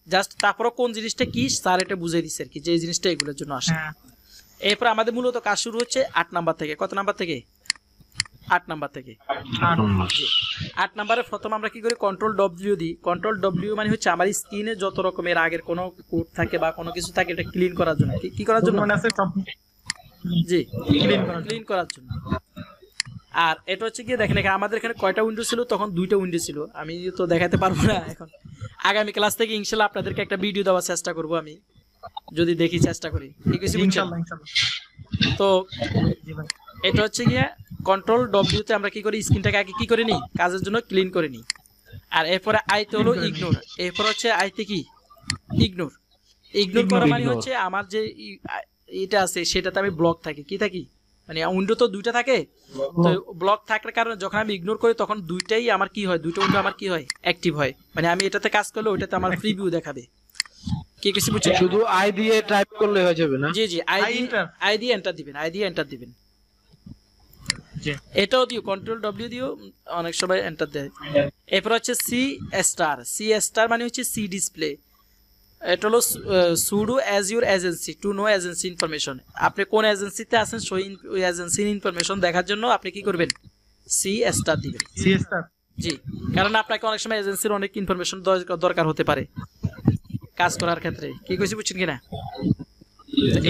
জাস্ট তারপরে কোন জিনিসটা কি স্যার এটা বুঝিয়ে দিচ্ছে আর কি, যে এই জিনিসটা এগুলোর জন্য আসে। এরপর আমাদের মূলত কাজ শুরু হচ্ছে 8 নাম্বার থেকে। কত নাম্বার থেকে? 8 নাম্বার থেকে। 8 নাম্বারে প্রথম আমরা কি করি, Ctrl+W দিই। Ctrl+W মানে হচ্ছে আমার স্ক্রিনে যত রকমের আগের কোনো কোড থাকে বা কোনো কিছু থাকে এটা ক্লিন করার জন্য। কি করার জন্য? জি, ক্লিন করার জন্য। আর এটা হচ্ছে কি, দেখেন এখানে আমাদের এখানে কয়টা উইন্ডো ছিল, তখন 2টা উইন্ডো ছিল। আমি তো দেখাতে পারবো না এখন। আগামী ক্লাস থেকে ইনশাআল্লাহ আপনাদেরকে একটা ভিডিও দেওয়ার চেষ্টা করব, আমি যদি দেখি, চেষ্টা করি। ঠিক আছে ইনশাআল্লাহ। তো এটা হচ্ছে গিয়ে Ctrl+W তে আমরা কি করি, স্ক্রিনটাকে আগে কি করে নিই, কাজের জন্য ক্লিন করে নিই। আর এরপরে আইতে হলো ইগনোর। এরপর হচ্ছে আইতে কি, ইগনোর। ইগনোর করা মানে হচ্ছে আমার যে এটা আছে সেটাতে আমি ব্লক থাকি। কি থাকি মানে উইন্ডো তো 2টা থাকে, তো ব্লক থাকার কারণে যখন আমি ইগনোর করি তখন দুইটাই আমার কি হয়, 2টা উইন্ডো আমার কি হয়, অ্যাক্টিভ হয়। মানে আমি এটাতে কাজ করলে ওইটাতে আমার প্রিভিউ দেখাবে। কি কিছু বুঝছেন? শুধু আই দিয়ে টাইপ করলে হয়ে যাবে না? জি জি, আই দিয়ে এন্টার দিবেন, আই দিয়ে এন্টার দিবেন। এটাও দিও, Ctrl+W দিও, অনেক সময় এন্টার দেয়। এরপর হচ্ছে C* মানে হচ্ছে সি ডিসপ্লে। এটা হলো pseudo as your agency to know agency information. আপনি কোন এজেন্সিতে আছেন সেই এজেন্সির ইনফরমেশন দেখার জন্য আপনি কি করবেন, C* দিবেন। জি, কারণ আপনাকে অনেক সময় এজেন্সির অনেক ইনফরমেশন দরকার হতে পারে কাজ করার ক্ষেত্রে। কি কইছি বুঝছেন কিনা?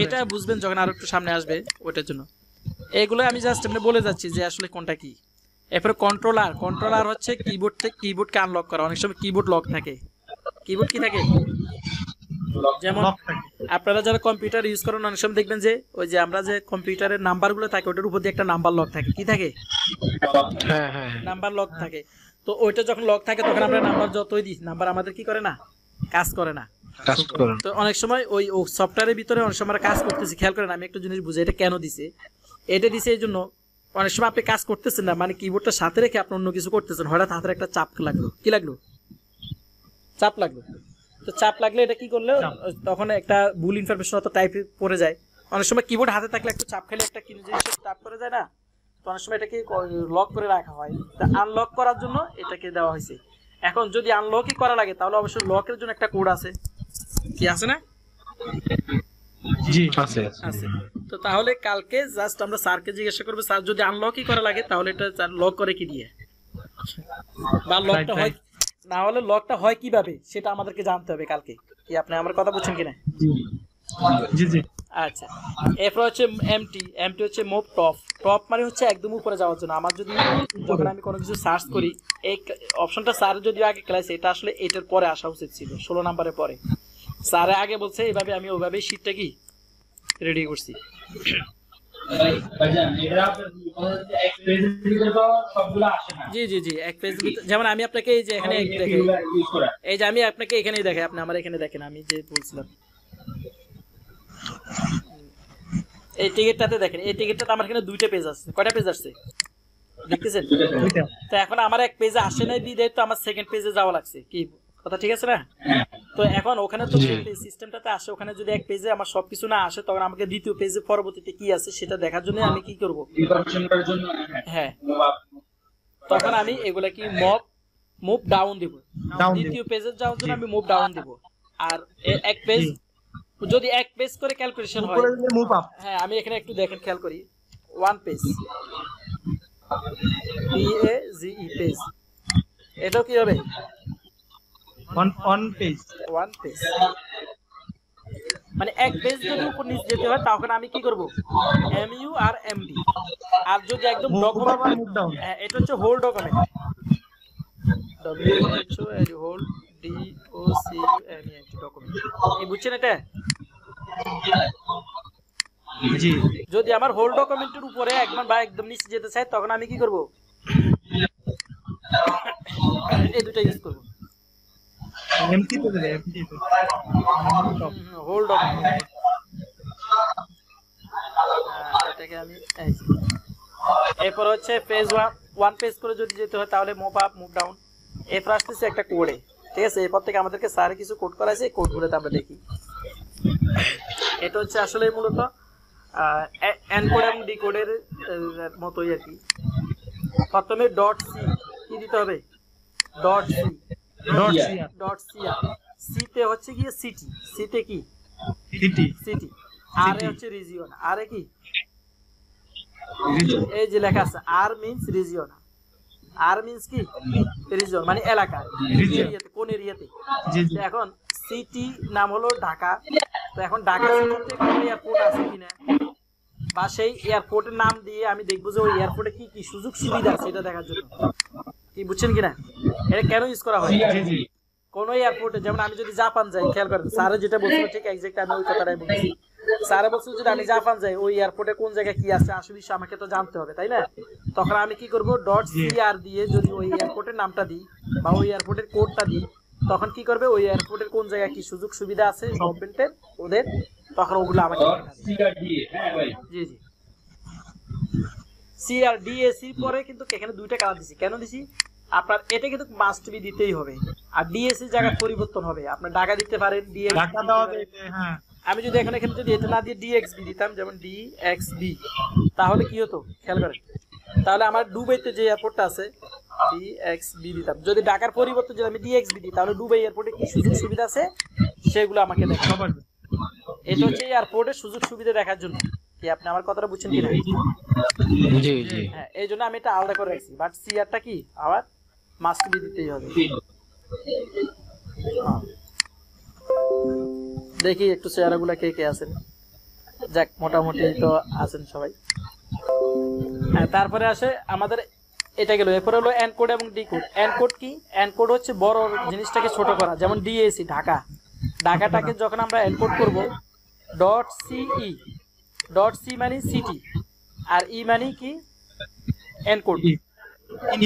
এটা বুঝবেন যখন আরো একটু সামনে আসবে ওইটার জন্য। এগুলো আমি জাস্ট এমনি বলে যাচ্ছি যে আসলে কোনটা কি। এরপরে কন্ট্রোলার হচ্ছে কিবোর্ড থেকে কিবোর্ডকে আনলক করা। অনেক সময় কিবোর্ড লক থাকে। কিবোর্ড কি থাকে, যেমন আপনারা যারা কম্পিউটার ইউজ করেন অনেক সময় দেখবেন যে ওই যে আমরা যে কম্পিউটারের নাম্বারগুলো থাকে ওটার উপর দিয়ে একটা নাম্বার লক থাকে। কি থাকে? হ্যাঁ, নাম্বার লক থাকে। তো ওইটা যখন লক থাকে তখন আমরা নাম্বার যতই দিই নাম্বার আমাদের কি করে না, কাজ করে না। কাজ করেন তো অনেক সময় ওই সফটওয়্যারের ভিতরে অনেক সময় আমরা কাজ করতেছি, খেয়াল করেন আমি একটা জিনিস বুঝি এটা কেন দিছে। এটা দিছে এই জন্য অনেক সময় আপনি কাজ করতেছেন না, মানে কিবোর্ডটা সাথে রেখে আপনি অন্য কিছু করতেছেন, হঠাৎ হাতের একটা চাপ লাগলো, কি লাগলো, চাপ লাগলো। তো চাপ লাগলে এটা কি করলো, তখন একটা ভুল ইনফরমেশন অত টাইপ পড়ে যায়। অনেক সময় কিবোর্ড হাতে থাকলে একটু চাপ খেলে একটা কি জিনিস চাপ করে যায় না, তো অনেক সময় এটাকে লক করে রাখা হয়। তা আনলক করার জন্য এটাকে দেওয়া হয়েছে। এখন যদি আনলকই করা লাগে তাহলে অবশ্যই লকের জন্য একটা কোড আছে, কি আছে না? জি আছে আছে। তো তাহলে কালকে জাস্ট আমরা স্যারকে জিজ্ঞাসা করবো, স্যার যদি আনলকই করা লাগে তাহলে এটা লক করে কি দিয়ে, বা লকটা হয় না হলে লকটা হয় কিভাবে সেটা আমাদেরকে জানতে হবে কালকে। কি আপনি আমার কথা বুঝছেন কিনা? জি জি আচ্ছা, এরপর হচ্ছে এমটি। এমটি হচ্ছে মুভ টপ। টপ মানে হচ্ছে একদম উপরে যাওয়ার জন্য। আমার যদি যখন আমি কোনো কিছু সার্চ করি, এই অপশনটা স্যার যদি আগে ক্লাসে, এটা আসলে এটার পরে আসা উচিত ছিল, 16 নম্বরের পরে। স্যারে আগে বলছে এইভাবে, আমি ওইভাবেই শীটটা কি রেডি করছি। জি জি জি, এক পেজ। যেমন আমি আপনাকে এই যে এখানে দেখে, এই যে আমি আপনাকে এখানেই দেখাই, আপনি আমার এখানে দেখেন, আমি যে বলছিলাম এই টিকিটটাতে দেখেন, এই টিকিটটাতে আমার এখানে 2টা পেজ আছে। কয়টা পেজ আসছে দেখতেছেন? তো এখন আমার এক পেজে আসে নাই দিয়ে তো আমার সেকেন্ড পেজে যাওয়া লাগছে, কি কথা ঠিক আছে না? তো এখন ওখানে তো সিস্টেমটাতে আসে, ওখানে যদি এক পেজে আমার সবকিছু না আসে তখন আমাকে দ্বিতীয় পেজে পরবর্তীতে কি আছে সেটা দেখার জন্য আমি কি করব, হ্যাঁ, তখন আমি এগুলা কি মুভ ডাউন দিব। দ্বিতীয় পেজে যাওয়ার জন্য আমি মুভ ডাউন দিব। আর এক পেজ যদি এক পেজ করে ক্যালকুলেশন হয়, হ্যাঁ আমি এখানে একটু দেখেন, খেয়াল করি, 1 পেজ, PAGE পেজ, এটাও কি হবে 1 পেজ, 1 পেজ। মানে এক পেজ যদি উপর নিচ যেতে হয় তখন আমি কি করব, MU আর MD। আর যদি একদম ডকুমেন্ট, এটা হচ্ছে whole document, whole DOCUMENT document, কি বুঝছেন এটা? জি। যদি আমার হোল ডকুমেন্টের উপরে একবার বা একদম নিচে যেতে চাই তখন আমি কি করব, এই দুটো ইউজ করব, এমটি তো দেবে, এমটি তো হোল ডকুমেন্ট। এটাকে আমি এরপর হচ্ছে পেজ 1 পেজ করে যদি যেতে হয় তাহলে মুভ আপ মুভ ডাউন। এরপর আসতেছে একটা কোডে, ঠিক আছে? এরপর থেকে আমাদেরকে স্যারে কিছু কোড করা আছে, এই কোডগুলোতে আমরা দেখি। এটা হচ্ছে আসলে মূলত এনকোড এবং ডিকোডের মতোই আর কি। প্রথমে ডট সি কি দিতে হবে, ডট সি, ডট সি, সিতে হচ্ছে কি সিটি, সিতে কি সিটি, আর এ হচ্ছে রিজিয়ন, আর এ কি এই যে লেখা আছে আর মিন্স রিজিয়ন, আর মিন্স কি রিজিয়ন মানে এলাকা, এরিয়াতে কোন এরিয়াতে। এখন সিটি নাম হলো ঢাকা, তো এখন ঢাকা সিটিতে কোন এয়ারপোর্ট আছে কিনা, বা সেই এয়ারপোর্টের নাম দিয়ে আমি দেখবো যে ওই এয়ারপোর্টে কি কি সুযোগ সুবিধা আছে এটা দেখার জন্য। কি বুঝছেন কিনা? এটা কেন ইউজ করা হয়? কোন এয়ারপোর্টে, যেমন আমি যদি জাপান যাই, খেয়াল করেন স্যারে যেটা বলছিল ঠিক এক্সাক্ট আমি ওই কথাটাই বলছি। স্যারে বলছিল যদি আমি জাপান যাই ওই এয়ারপোর্টে কোন জায়গায় কি আছে আসলে আমাকে তো জানতে হবে, তাই না? তখন আমি কি করব, ডট সিআর দিয়ে যদি ওই এয়ারপোর্টের নামটা দিই বা ওই এয়ারপোর্টের কোডটা দিই, তখন কি করবে, ওই এয়ারপোর্টের কোন জায়গায় কি সুযোগ সুবিধা আছে গভর্নমেন্টের ওদের, তখন ওগুলো আমাকে জি জি সিআর ডিএসি পরে কিন্তু এখানে 2টা কালার দিছি। কেন দিছি? আপনার এটা কিন্তু মাস্ট বি দিতেই হবে। আর ডিএসি জায়গা পরিবর্তন হবে, আপনি ঢাকা দিতে পারেন, ডিএক্স ঢাকা দাও দিতে। হ্যাঁ, আমি যদি এখানে যদি এটা না দিয়ে ডিএক্সবি দিতাম, যেমন ডিএক্সবি, তাহলে কি হতো খেয়াল করেন, তাহলে আমার দুবাইতে যে এয়ারপোর্টটা আছে ডিএক্সবি দিতাম। যদি ঢাকার পরিবর্তে যদি আমি ডিএক্সবি দিই তাহলে দুবাই এয়ারপোর্টে কি সুযোগ সুবিধা আছে সেগুলো আমাকে দেখাতে পারবে। এটা হচ্ছে এয়ারপোর্টের সুযোগ সুবিধা দেখার জন্য। কি আপনি আমার কথাটা বুঝছেন কিনা? জি জি। হ্যাঁ, এই জন্য আমি এটা আলাদা করে রাখছি। বাট সিআরটা কি আবার মাস্ট বি দিতেই হবে। দেখি একটু চেহারাগুলা কে কে আছেন। যাক, মোটামুটি তো আছেন সবাই। হ্যাঁ, তারপরে আসে আমাদের এটা গেল। এরপরে হলো এনকোড এবং ডিকোড। এনকোড কি? এনকোড হচ্ছে বড় জিনিসটাকে ছোট করা, যেমন ডিএসি ঢাকা, ঢাকাটাকে যখন আমরা এনকোড করব, ডট সিই, ডট সি মানে সিটি, আর ই মানে কি এনকোড,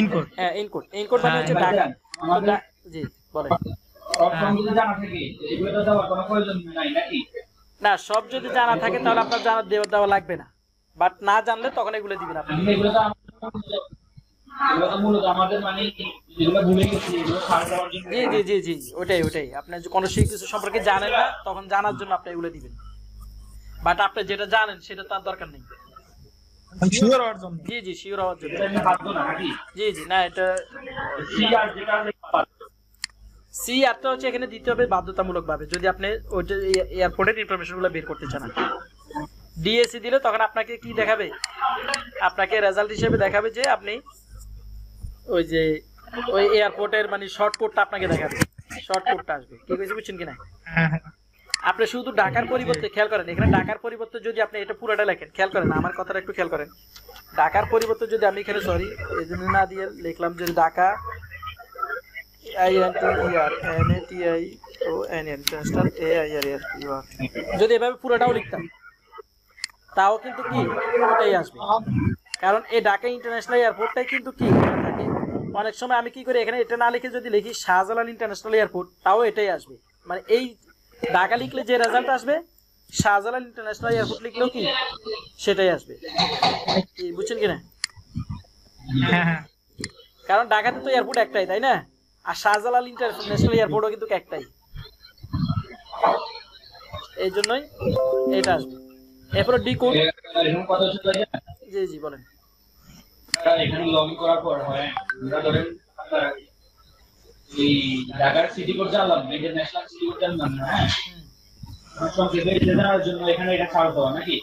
ইনকোড। হ্যাঁ, ইনকোড, ইনকোড মানে হচ্ছে ঢাকা। জি বলেন। সব যদি জানা থাকে এগুলো তো দেওয়ার কোনো প্রয়োজন নাই নাকি? না, সব যদি জানা থাকে তাহলে আপনার দেওয়া লাগবে না, বাট না জানলে তখন এগুলো দিবেন আপনি। এগুলো তো মূলত আমাদের মানে যেগুলো ভুলে গেছি এগুলো ছাড় দেওয়ার জন্য। জি জি জি জি, ওটাই আপনি যে কোনো সেই কিছু সম্পর্কে জানেন না তখন জানার জন্য আপনি এগুলো দিবেন, বাট আপনি যেটা জানেন সেটা তার দরকার নেই। শিওর হওয়ার জন্য। জি জি, শিওর হওয়ার জন্য। এটা আমি বাধ্য না নাকি? জি জি, না এটা আর যেটা সি আরটা হচ্ছে এখানে দিতে হবে বাধ্যতামূলক ভাবে, যদি আপনি ওইটা এয়ারপোর্টের ইনফরমেশন গুলো বের করতে চান। ডিএসসি দিলে তখন আপনাকে কি দেখাবে, আপনাকে রেজাল্ট হিসেবে দেখাবে যে আপনি ওই যে ওই এয়ারপোর্টের মানে শর্ট কোডটা আপনাকে দেখাবে, শর্ট কোডটা আসবে। কি কইছি বুঝছেন কিনা? আপনি শুধু ঢাকার পরিবর্তে খেয়াল করেন, এখানে ঢাকার পরিবর্তে যদি আপনি এটা পুরোটা লেখেন, খেয়াল করেন আমার কথাটা একটু খেয়াল করেন, ঢাকার পরিবর্তে যদি আমি এখানে সরি এই জন্য না দিয়ে লিখলাম যদি ঢাকা যদি এভাবে পুরোটাও লিখতাম তাও কিন্তু কি ওটাই আসবে, কারণ এই ঢাকা ইন্টারন্যাশনাল এয়ারপোর্টটাই কিন্তু কি থাকে। অনেক সময় আমি কি করি এখানে এটা না লিখে যদি লিখি শাহজালাল ইন্টারন্যাশনাল এয়ারপোর্ট তাও এটাই আসবে, মানে এই ঢাকা লিখলে যে রেজাল্ট আসবে শাহজালাল ইন্টারন্যাশনাল এয়ারপোর্ট লিখলেও কি সেটাই আসবে। বুঝছেন কিনা? কারণ ঢাকাতে তো এয়ারপোর্ট একটাই, তাই না? আর শাহজালাল ইন্টারন্যাশনাল এয়ারপোর্টও কিন্তু একটাই, এই জন্যই এটা আসবে। এরপরে ডি কোড। এরকম কথা হচ্ছে জি জি বলেন। এখানে লগ ইন করার পর হয় আমরা ধরেন এই ঢাকার সিটি কোড জানলাম, ইন্টারন্যাশনাল সিটি কোড জানলাম না, হ্যাঁ সংক্ষেপে জানার জন্য এখানে এটা ছাড় দেওয়া নাকি?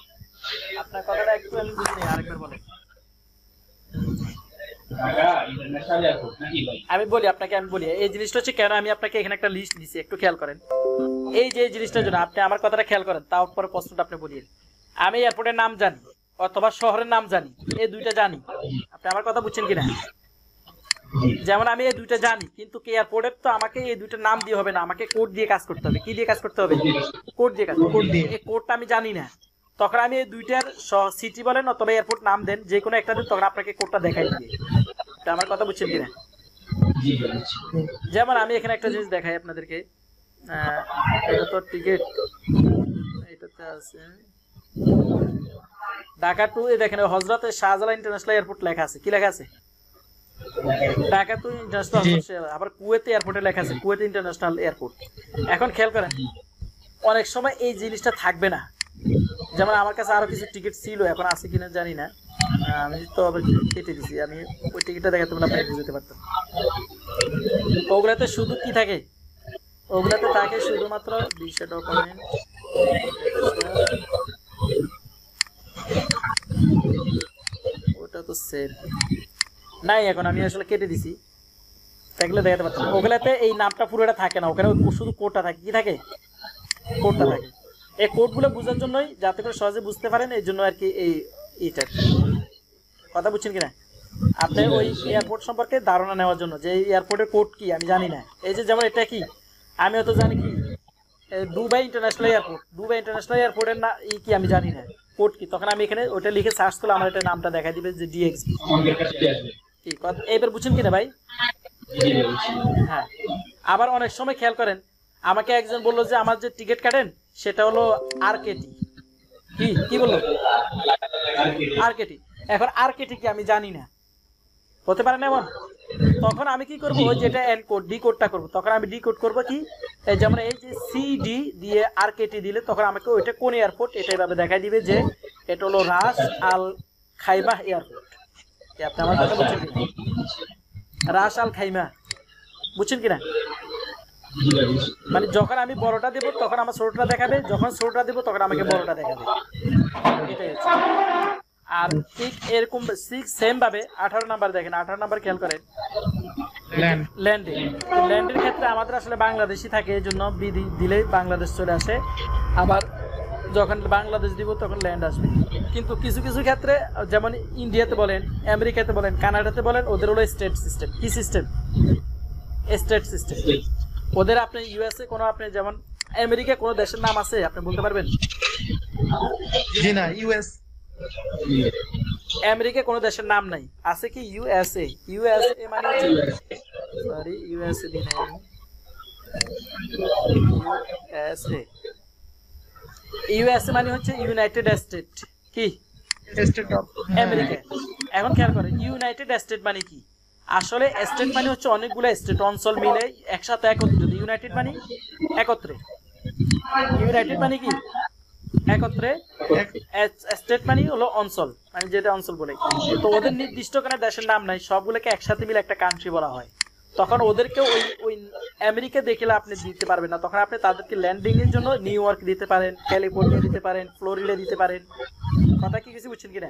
আপনার কথাটা একটু আমি বুঝিনি, আরেকবার বলেন। ঢাকা ইন্টারন্যাশনাল এয়ারপোর্ট নাকি ভাই? আমি বলি আপনাকে, আমি বলি এই জিনিসটা হচ্ছে কেন আমি আপনাকে এখানে একটা লিস্ট দিছি, একটু খেয়াল করেন। এই যে জিনিসটার জন্য আপনি আমার কথাটা খেয়াল করেন, তারপরে প্রশ্নটা আপনি বলিয়েন। আমি এয়ারপোর্টের নাম জানি অথবা শহরের নাম জানি, এই দুইটা জানি। আপনি আমার কথা বুঝছেন কিনা? যেমন আমি এই দুইটা জানি, কিন্তু এয়ারপোর্টের তো আমাকে এই দুইটা নাম দিয়ে হবে না, আমাকে কোড দিয়ে কাজ করতে হবে। কি দিয়ে কাজ করতে হবে? কোড দিয়ে কাজ করতে হবে। এই কোডটা আমি জানি না, তখন আমি এই দুইটার সিটি বলেন অথবা এয়ারপোর্ট নাম দেন, যে কোনো একটা দিন, তখন আপনাকে কোডটা দেখাই দিবে। আমার কথা বুঝছেন কিনা? যেমন আমি এখানে একটা জিনিস দেখাই আপনাদেরকে, এটা তো টিকিট, এটাতে আছে ঢাকা টু, দেখেন হযরত শাহজালাল ইন্টারন্যাশনাল এয়ারপোর্ট লেখা আছে। কি লেখা আছে? Dhaka two international. আবার কুয়েত এয়ারপোর্টে লেখা আছে কুয়েত ইন্টারন্যাশনাল এয়ারপোর্ট। এখন খেয়াল করেন অনেক সময় এই জিনিসটা থাকবে না। যেমন আমার কাছে আরো কিছু টিকিট ছিল, এখন আছে কিনা জানি না, আমি তো আবার কেটে দিছি। আমি ওই টিকিটটা দেখাতে পারলে আপনাকে বুঝতে পারতাম। ওগুলাতে শুধু কি থাকে, ওগুলাতে থাকে শুধুমাত্র ভিসা ডকুমেন্ট, ওটা তো সেম নাই, এখন আমি আসলে কেটে দিছি, থাকলে দেখাতে পারতাম। ওগুলাতে এই নামটা পুরোটা থাকে না, ওখানে শুধু কোডটা থাকে। কি থাকে? কোডটা থাকে। এই কোডগুলো বোঝার জন্যই, যাতে করে সহজে বুঝতে পারেন, এই জন্য আর কি এইটার কথা বুঝছেন কিনা? আপনি ওই এয়ারপোর্ট সম্পর্কে ধারণা নেওয়ার জন্য, যে এই এয়ারপোর্টের কোড কি আমি জানি না। এই যে যেমন এটা কি আমি অত জানি কি Dubai international airport, Dubai international এয়ারপোর্টের না কি আমি জানি না কোড কি, তখন আমি এখানে ওটা লিখে সার্চ করলে আমার এটা নামটা দেখা দিবে যে ডিএক্সপি। এইবার বুঝছেন কিনা ভাই? হ্যাঁ। আবার অনেক সময় খেয়াল করেন, আমাকে একজন বললো যে আমার যে টিকিট কাটেন সেটা হলো আরকেটি। কি বললো? আরকেটি। এখন আরকেটি কি আমি জানি না, হতে পারে না এমন। তখন আমি কি করবো, ওই যেটা এন কোড ডি কোডটা করবো, তখন আমি ডি কোড করবো কি, যেমন এই যে সিডি দিয়ে আরকেটি দিলে তখন আমাকে ওইটা কোন এয়ারপোর্ট এটা এভাবে দেখাই দিবে যে এটা হলো রাস আল খাইমা এয়ারপোর্ট। আপনি আমার কথা বুঝছেন কিনা? রাস আল খাইমা, বুঝছেন কিনা? মানে যখন আমি বড়টা দেবো তখন আমার ছোটটা দেখাবে, যখন ছোটটা দেবো তখন আমাকে বড়টা দেখাবে, এটাই হচ্ছে। আর ঠিক এরকম সেম ভাবে 18 নাম্বার দেখেন, 18 নাম্বার খেয়াল করেন, ল্যান্ডের ক্ষেত্রে আমাদের আসলে বাংলাদেশি থাকে, এই জন্য দিলেই বাংলাদেশ চলে আসে। আবার যখন বাংলাদেশ দিব তখন ল্যান্ড আসবে। কিন্তু কিছু কিছু ক্ষেত্রে যেমন ইন্ডিয়াতে বলেন, আমেরিকাতে বলেন, কানাডাতে বলেন, ওদের হলো স্টেট সিস্টেম। কি সিস্টেম? স্টেট সিস্টেম ওদের। আপনি ইউএসএ কোনো, আপনি যেমন আমেরিকা কোনো দেশের নাম আছে আপনি বলতে পারবেন? জি না, ইউএস। আমেরিকা কোনো দেশের নাম নাই, আছে কি? ইউএসএ। ইউএসএ মানে সরি ইউএসএ দিন ইউএসএ। ইউএসএ মানে হচ্ছে ইউনাইটেড স্টেট, কি স্টেট অফ আমেরিকা। এখন খেয়াল করেন ইউনাইটেড স্টেট মানে কি? আসলে স্টেট মানে হচ্ছে অনেকগুলো স্টেট অঞ্চল মিলে একসাথে একত্রিত। ইউনাইটেড মানে একত্রে, ইউনাইটেড মানে কি একত্রে, স্টেট মানে হলো অঞ্চল, মানে যেটা অঞ্চল বলে। তো ওদের নির্দিষ্ট কোনো দেশের নাম নাই, সবগুলোকে একসাথে মিলে একটা কান্ট্রি বলা হয়। তখন ওদেরকে ওই ওই আমেরিকা দেখলে আপনি দিতে পারবেন না, তখন আপনি তাদেরকে ল্যান্ডিং এর জন্য নিউ ইয়র্ক দিতে পারেন, ক্যালিফোর্নিয়া দিতে পারেন, ফ্লোরিডা দিতে পারেন। কথা কি কিছু বুঝছেন কিনা?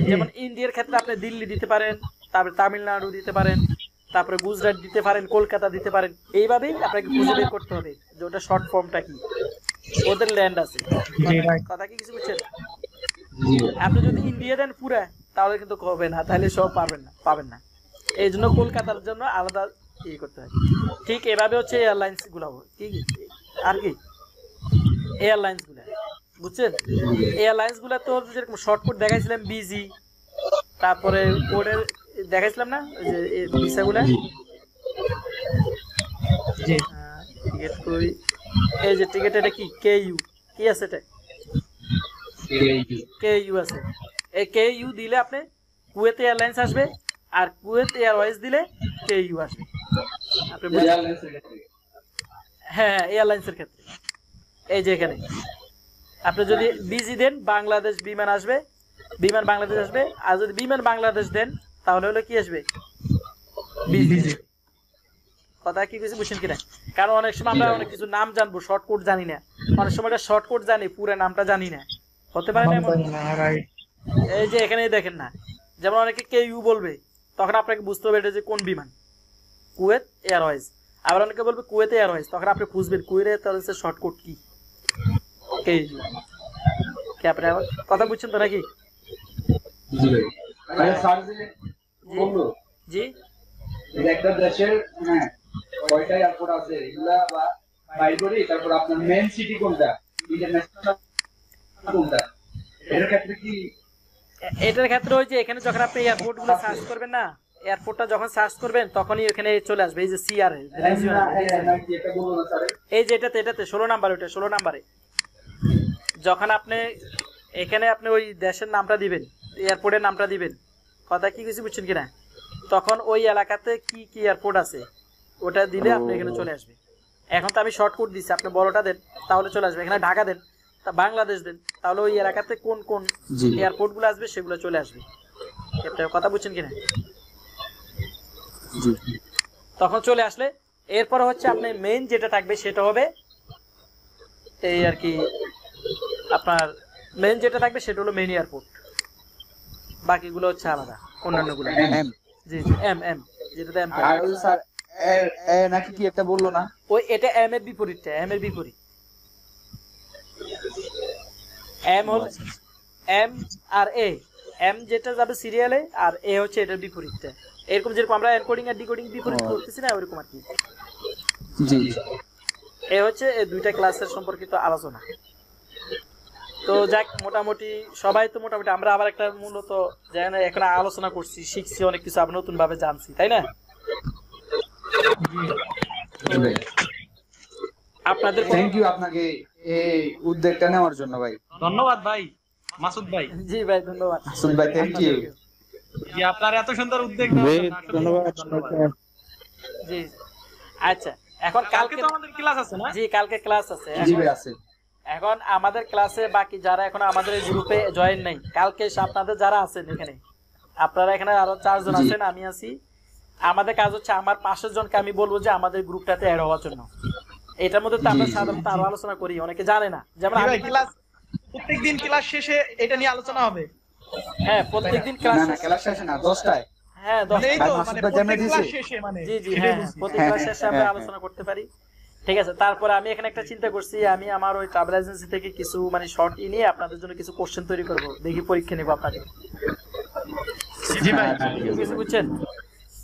যেমন ইন্ডিয়ার ক্ষেত্রে আপনি দিল্লি দিতে পারেন, তারপরে তামিলনাড়ু দিতে পারেন, তারপরে গুজরাট দিতে পারেন, কলকাতা দিতে পারেন। এইভাবেই আপনাকে খুঁজে বের করতে হবে যে ওটা শর্ট ফর্মটা কি, ওদের ল্যান্ড আছে। কথা কি কিছু বুঝছেন? আপনি যদি ইন্ডিয়া দেন পুরা, তাহলে কিন্তু হবে না, তাহলে সব পাবেন না। এই জন্য কলকাতার জন্য আলাদা ইয়ে করতে হয়। ঠিক এভাবে হচ্ছে এয়ারলাইন্স গুলো, কি আর কি এয়ারলাইন্স গুলা, বুঝছেন? এয়ারলাইন্স গুলা তো যেরকম শর্টকাট দেখাইছিলাম বিজি, তারপরে কোডের দেখাইছিলাম না যে ভিসা গুলা, টিকিট কই, এই যে টিকিট, এটা কি কেইউ, কি আছে এটা কেইউ আছে। এই কেইউ দিলে আপনি কুয়েত এয়ারলাইন্স আসবে, আর কুয়েত এয়ারওয়েজ দিলে কেইউ আসবে। আপনি হ্যাঁ এয়ারলাইন্সের ক্ষেত্রে এই যে এখানে আপনি যদি বিজি দেন বাংলাদেশ বিমান আসবে, বিমান বাংলাদেশ আসবে। আর যদি বিমান বাংলাদেশ দেন তাহলে হলো কি আসবে, বিজি। কথা কি কিছু বুঝছেন কিনা? কারণ অনেক সময় আমরা অনেক কিছু নাম জানবো, শর্টকাট জানি না, অনেক সময় শর্টকাট জানি, পুরো নামটা জানি না, হতে পারে না এমন? এই যে এখানে দেখেন না, যেমন অনেকে কেইউ বলবে, তখন আপনাকে বুঝতে হবে এটা যে কোন বিমান, কুয়েত এয়ারওয়েজ। আবার অনেকে বলবে কুয়েত এয়ারওয়েজ, তখন আপনি খুঁজবেন কুয়েত এয়ারওয়েজের শর্টকাট কি, কেইউ। কি আপনি আমার কথা বুঝছেন তো নাকি? জি একটা দেশের কয়টা এয়ারপোর্ট আছে এগুলা বা বাইর করি, তারপর আপনার মেইন সিটি কোনটা, ইন্টারন্যাশনাল কোনটা, এর ক্ষেত্রে কি? এটার ক্ষেত্রে ওই যে এখানে যখন আপনি এয়ারপোর্ট গুলো সার্চ করবেন না, এয়ারপোর্টটা যখন সার্চ করবেন তখনই এখানে চলে আসবে এই যে সিআর, এই যে এটাতে 16 নাম্বার, ওইটা 16 নাম্বারে যখন আপনি এখানে আপনি ওই দেশের নামটা দিবেন, এয়ারপোর্টের নামটা দিবেন। কথা কি কিছু বুঝছেন কিনা? তখন ওই এলাকাতে কি কি এয়ারপোর্ট আছে ওটা দিলে আপনি এখানে চলে আসবে। এখন তো আমি শর্টকাট দিচ্ছি, আপনি বড়টা দেন তাহলে চলে আসবে। এখানে ঢাকা দেন, তা বাংলাদেশ দেন, তাহলে ওই এলাকাতে কোন কোন এয়ারপোর্ট গুলো আসবে সেগুলো চলে আসবে। কথা বুঝছেন কিনা? তখন চলে আসলে এরপর হচ্ছে আপনি মেইন যেটা থাকবে সেটা হবে এই আর কি, আপনার মেইন যেটা থাকবে সেটা হলো মেইন এয়ারপোর্ট, বাকিগুলো হচ্ছে আলাদা অন্যান্য গুলো। জি জি এম যেটা এম, আর স্যার এ নাকি কি একটা বললো না, ওই এটা এম এর বিপরীতটা, এম এর বিপরীত। এম হল এম আর এ, এম যেটা যাবে সিরিয়ালে, আর এ হচ্ছে এটার বিপরীতটা। এরকম যেরকম আমরা এনকোডিং আর ডিকোডিং বিপরীত করতেছি না, ওরকম আর কি। জি এ হচ্ছে এই দুইটা ক্লাসের সম্পর্কিত আলোচনা। তো যাক, মোটামুটি সবাই তো মোটামুটি আমরা আবার একটা মূলত যেখানে এখন আলোচনা করছি, শিখছি অনেক কিছু, আবার নতুন ভাবে জানছি, তাই না? আপনাদের থ্যাংক ইউ আপনাকে এই উদ্যোগটা নেওয়ার জন্য ভাই। ধন্যবাদ ভাই মাসুদ ভাই। জি ভাই ধন্যবাদ। মাসুদ ভাই থ্যাংক ইউ। জি আপনার এত সুন্দর উদ্যোগ ধন্যবাদ। জি আচ্ছা, এখন কালকে তো আমাদের ক্লাস আছে না? জি কালকে ক্লাস আছে। জি ভাই আছে। এখন আমাদের ক্লাসে বাকি যারা এখন আমাদের এই গ্রুপে জয়েন নাই, কালকে আপনাদের যারা আছেন এখানে, আপনারা এখানে আরো 4 জন আছেন, আমি আছি। আমাদের কাজ হচ্ছে আমার 5 জনকে আমি বলবো যে আমাদের গ্রুপটাতে অ্যাড হওয়ার জন্য। এটার মধ্যে তো আমরা সাধারণত আরো আলোচনা করি, অনেকে জানে না। যেমন আমি ক্লাস প্রত্যেকদিন ক্লাস শেষে এটা নিয়ে আলোচনা হবে। হ্যাঁ প্রত্যেকদিন ক্লাস না ক্লাস শেষে না 10টায়। হ্যাঁ 10টায় ক্লাস শেষে, মানে জি জি হ্যাঁ প্রত্যেক ক্লাস শেষে আমরা আলোচনা করতে পারি। ঠিক আছে, তারপরে আমি এখানে একটা চিন্তা করছি, আমি আমার ওই ট্রাভেল এজেন্সি থেকে কিছু মানে শর্ট নিয়ে আপনাদের জন্য কিছু কোশ্চেন তৈরি করব, দেখি পরীক্ষা নেব আপনাদের। জি ভাই কিছু বুঝছেন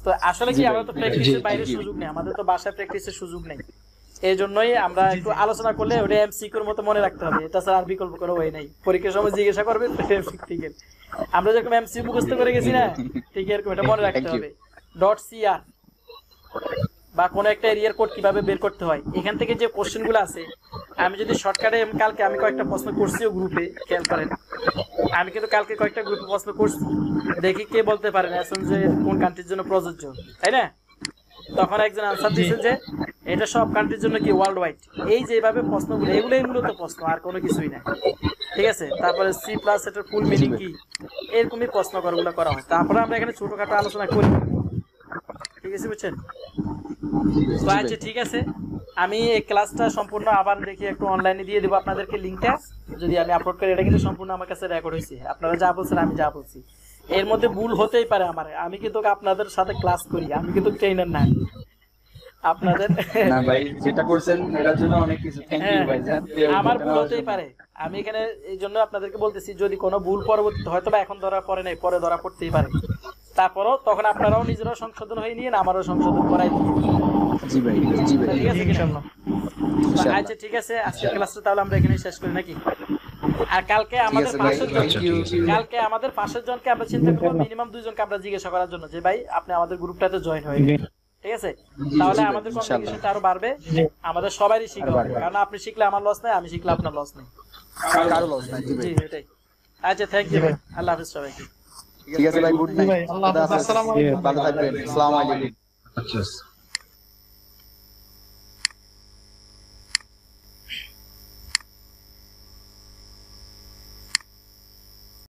তো? আসলে কি আমরা তো প্র্যাকটিসের বাইরে সুযোগ নেই, আমাদের তো বাসায় প্র্যাকটিসের সুযোগ নেই। এই জন্যই আমরা একটু আলোচনা করলে ওটা এমসিকিউর মতো মনে রাখতে হবে, এটা স্যার আর বিকল্প কোনো ওয়ে নাই। পরীক্ষার সময় জিজ্ঞাসা করবে ঠিক আছে, আমরা যেরকম এমসিকিউ মুখস্থ করে গেছি না, ঠিক এরকম এটা মনে রাখতে হবে। .cr বা কোনো একটা এরিয়ার কোড কিভাবে বের করতে হয়, এখান থেকে যে কোশ্চেনগুলো আছে আমি যদি শর্টকাটে, কালকে আমি কয়েকটা প্রশ্ন করছিও গ্রুপে, খেয়াল করেন আমি কিন্তু কালকে কয়েকটা গ্রুপে প্রশ্ন করছি, দেখি কে বলতে পারেন এখন যে কোন কান্ট্রির জন্য প্রযোজ্য, তাই না? তখন একজন আনসার দিয়েছে যে এটা সব কান্ট্রির জন্য কি ওয়ার্ল্ড ওয়াইড। এই যেভাবে প্রশ্নগুলো, এগুলোই মূলত প্রশ্ন, আর কোনো কিছুই না, ঠিক আছে? তারপরে সি প্লাস এটার ফুল মিনিং কি, এরকমই প্রশ্ন করগুলো করা হয়। তারপরে আমরা এখানে ছোটখাটো আলোচনা করি, ঠিক আছে, বুঝছেন? তো আচ্ছা ঠিক আছে, আমি এই ক্লাসটা সম্পূর্ণ আবার দেখি একটু অনলাইনে দিয়ে দেবো আপনাদেরকে লিঙ্কটা, যদি আমি আপলোড করি। এটা কিন্তু সম্পূর্ণ আমার কাছে রেকর্ড হয়েছে, আপনারা যা বলছেন আমি যা বলছি, এর মধ্যে ভুল হতেই পারে আমার, আমি কিন্তু আপনাদের সাথে ক্লাস করি, আমি কিন্তু ট্রেনার না আপনাদের। না ভাই, যেটা করছেন এটার জন্য অনেক কিছু থ্যাংক ইউ ভাই। আমার ভুল হতেই পারে, আমি এখানে এই জন্য আপনাদেরকে বলতেছি, যদি কোনো ভুল পরবর্তীতে হয়তো বা এখন ধরা পড়ে নাই, পরে ধরা পড়তেই পারে, তারপরও তখন আপনারাও নিজেরাও সংশোধন হয়ে নিয়ে আমারও সংশোধন করাই দিন। জি ভাই, জি ভাই, ঠিক আছে ইনশাআল্লাহ। আচ্ছা ঠিক আছে, আজকের ক্লাসটা তাহলে আমরা এখানেই শেষ করি নাকি? আর কালকে আমাদের 500 জনকে আমরা চিন্তা করবো, মিনিমাম 2 জনকে আমরা জিজ্ঞাসা করার জন্য যে ভাই আপনি আমাদের গ্রুপটাতে জয়েন হয়ে গেলেন, ঠিক আছে? তাহলে আমাদের কমিউনিকেশনটা আরো বাড়বে, আমাদের সবারই শিখা হবে, কারণ আপনি শিখলে আমার লস নাই, আমি শিখলে আপনার লস নেই, কারো লস নাই। জি এটাই। আচ্ছা থ্যাংক ইউ ভাই, আল্লাহ হাফেজ সবাইকে। ঠিক আছে ভাই, গুড নাইট, ভাই আল্লাহ হাফেজ, আসসালামু আলাইকুম। ভালো থাকবেন, আসসালামু আলাইকুম। আচ্ছা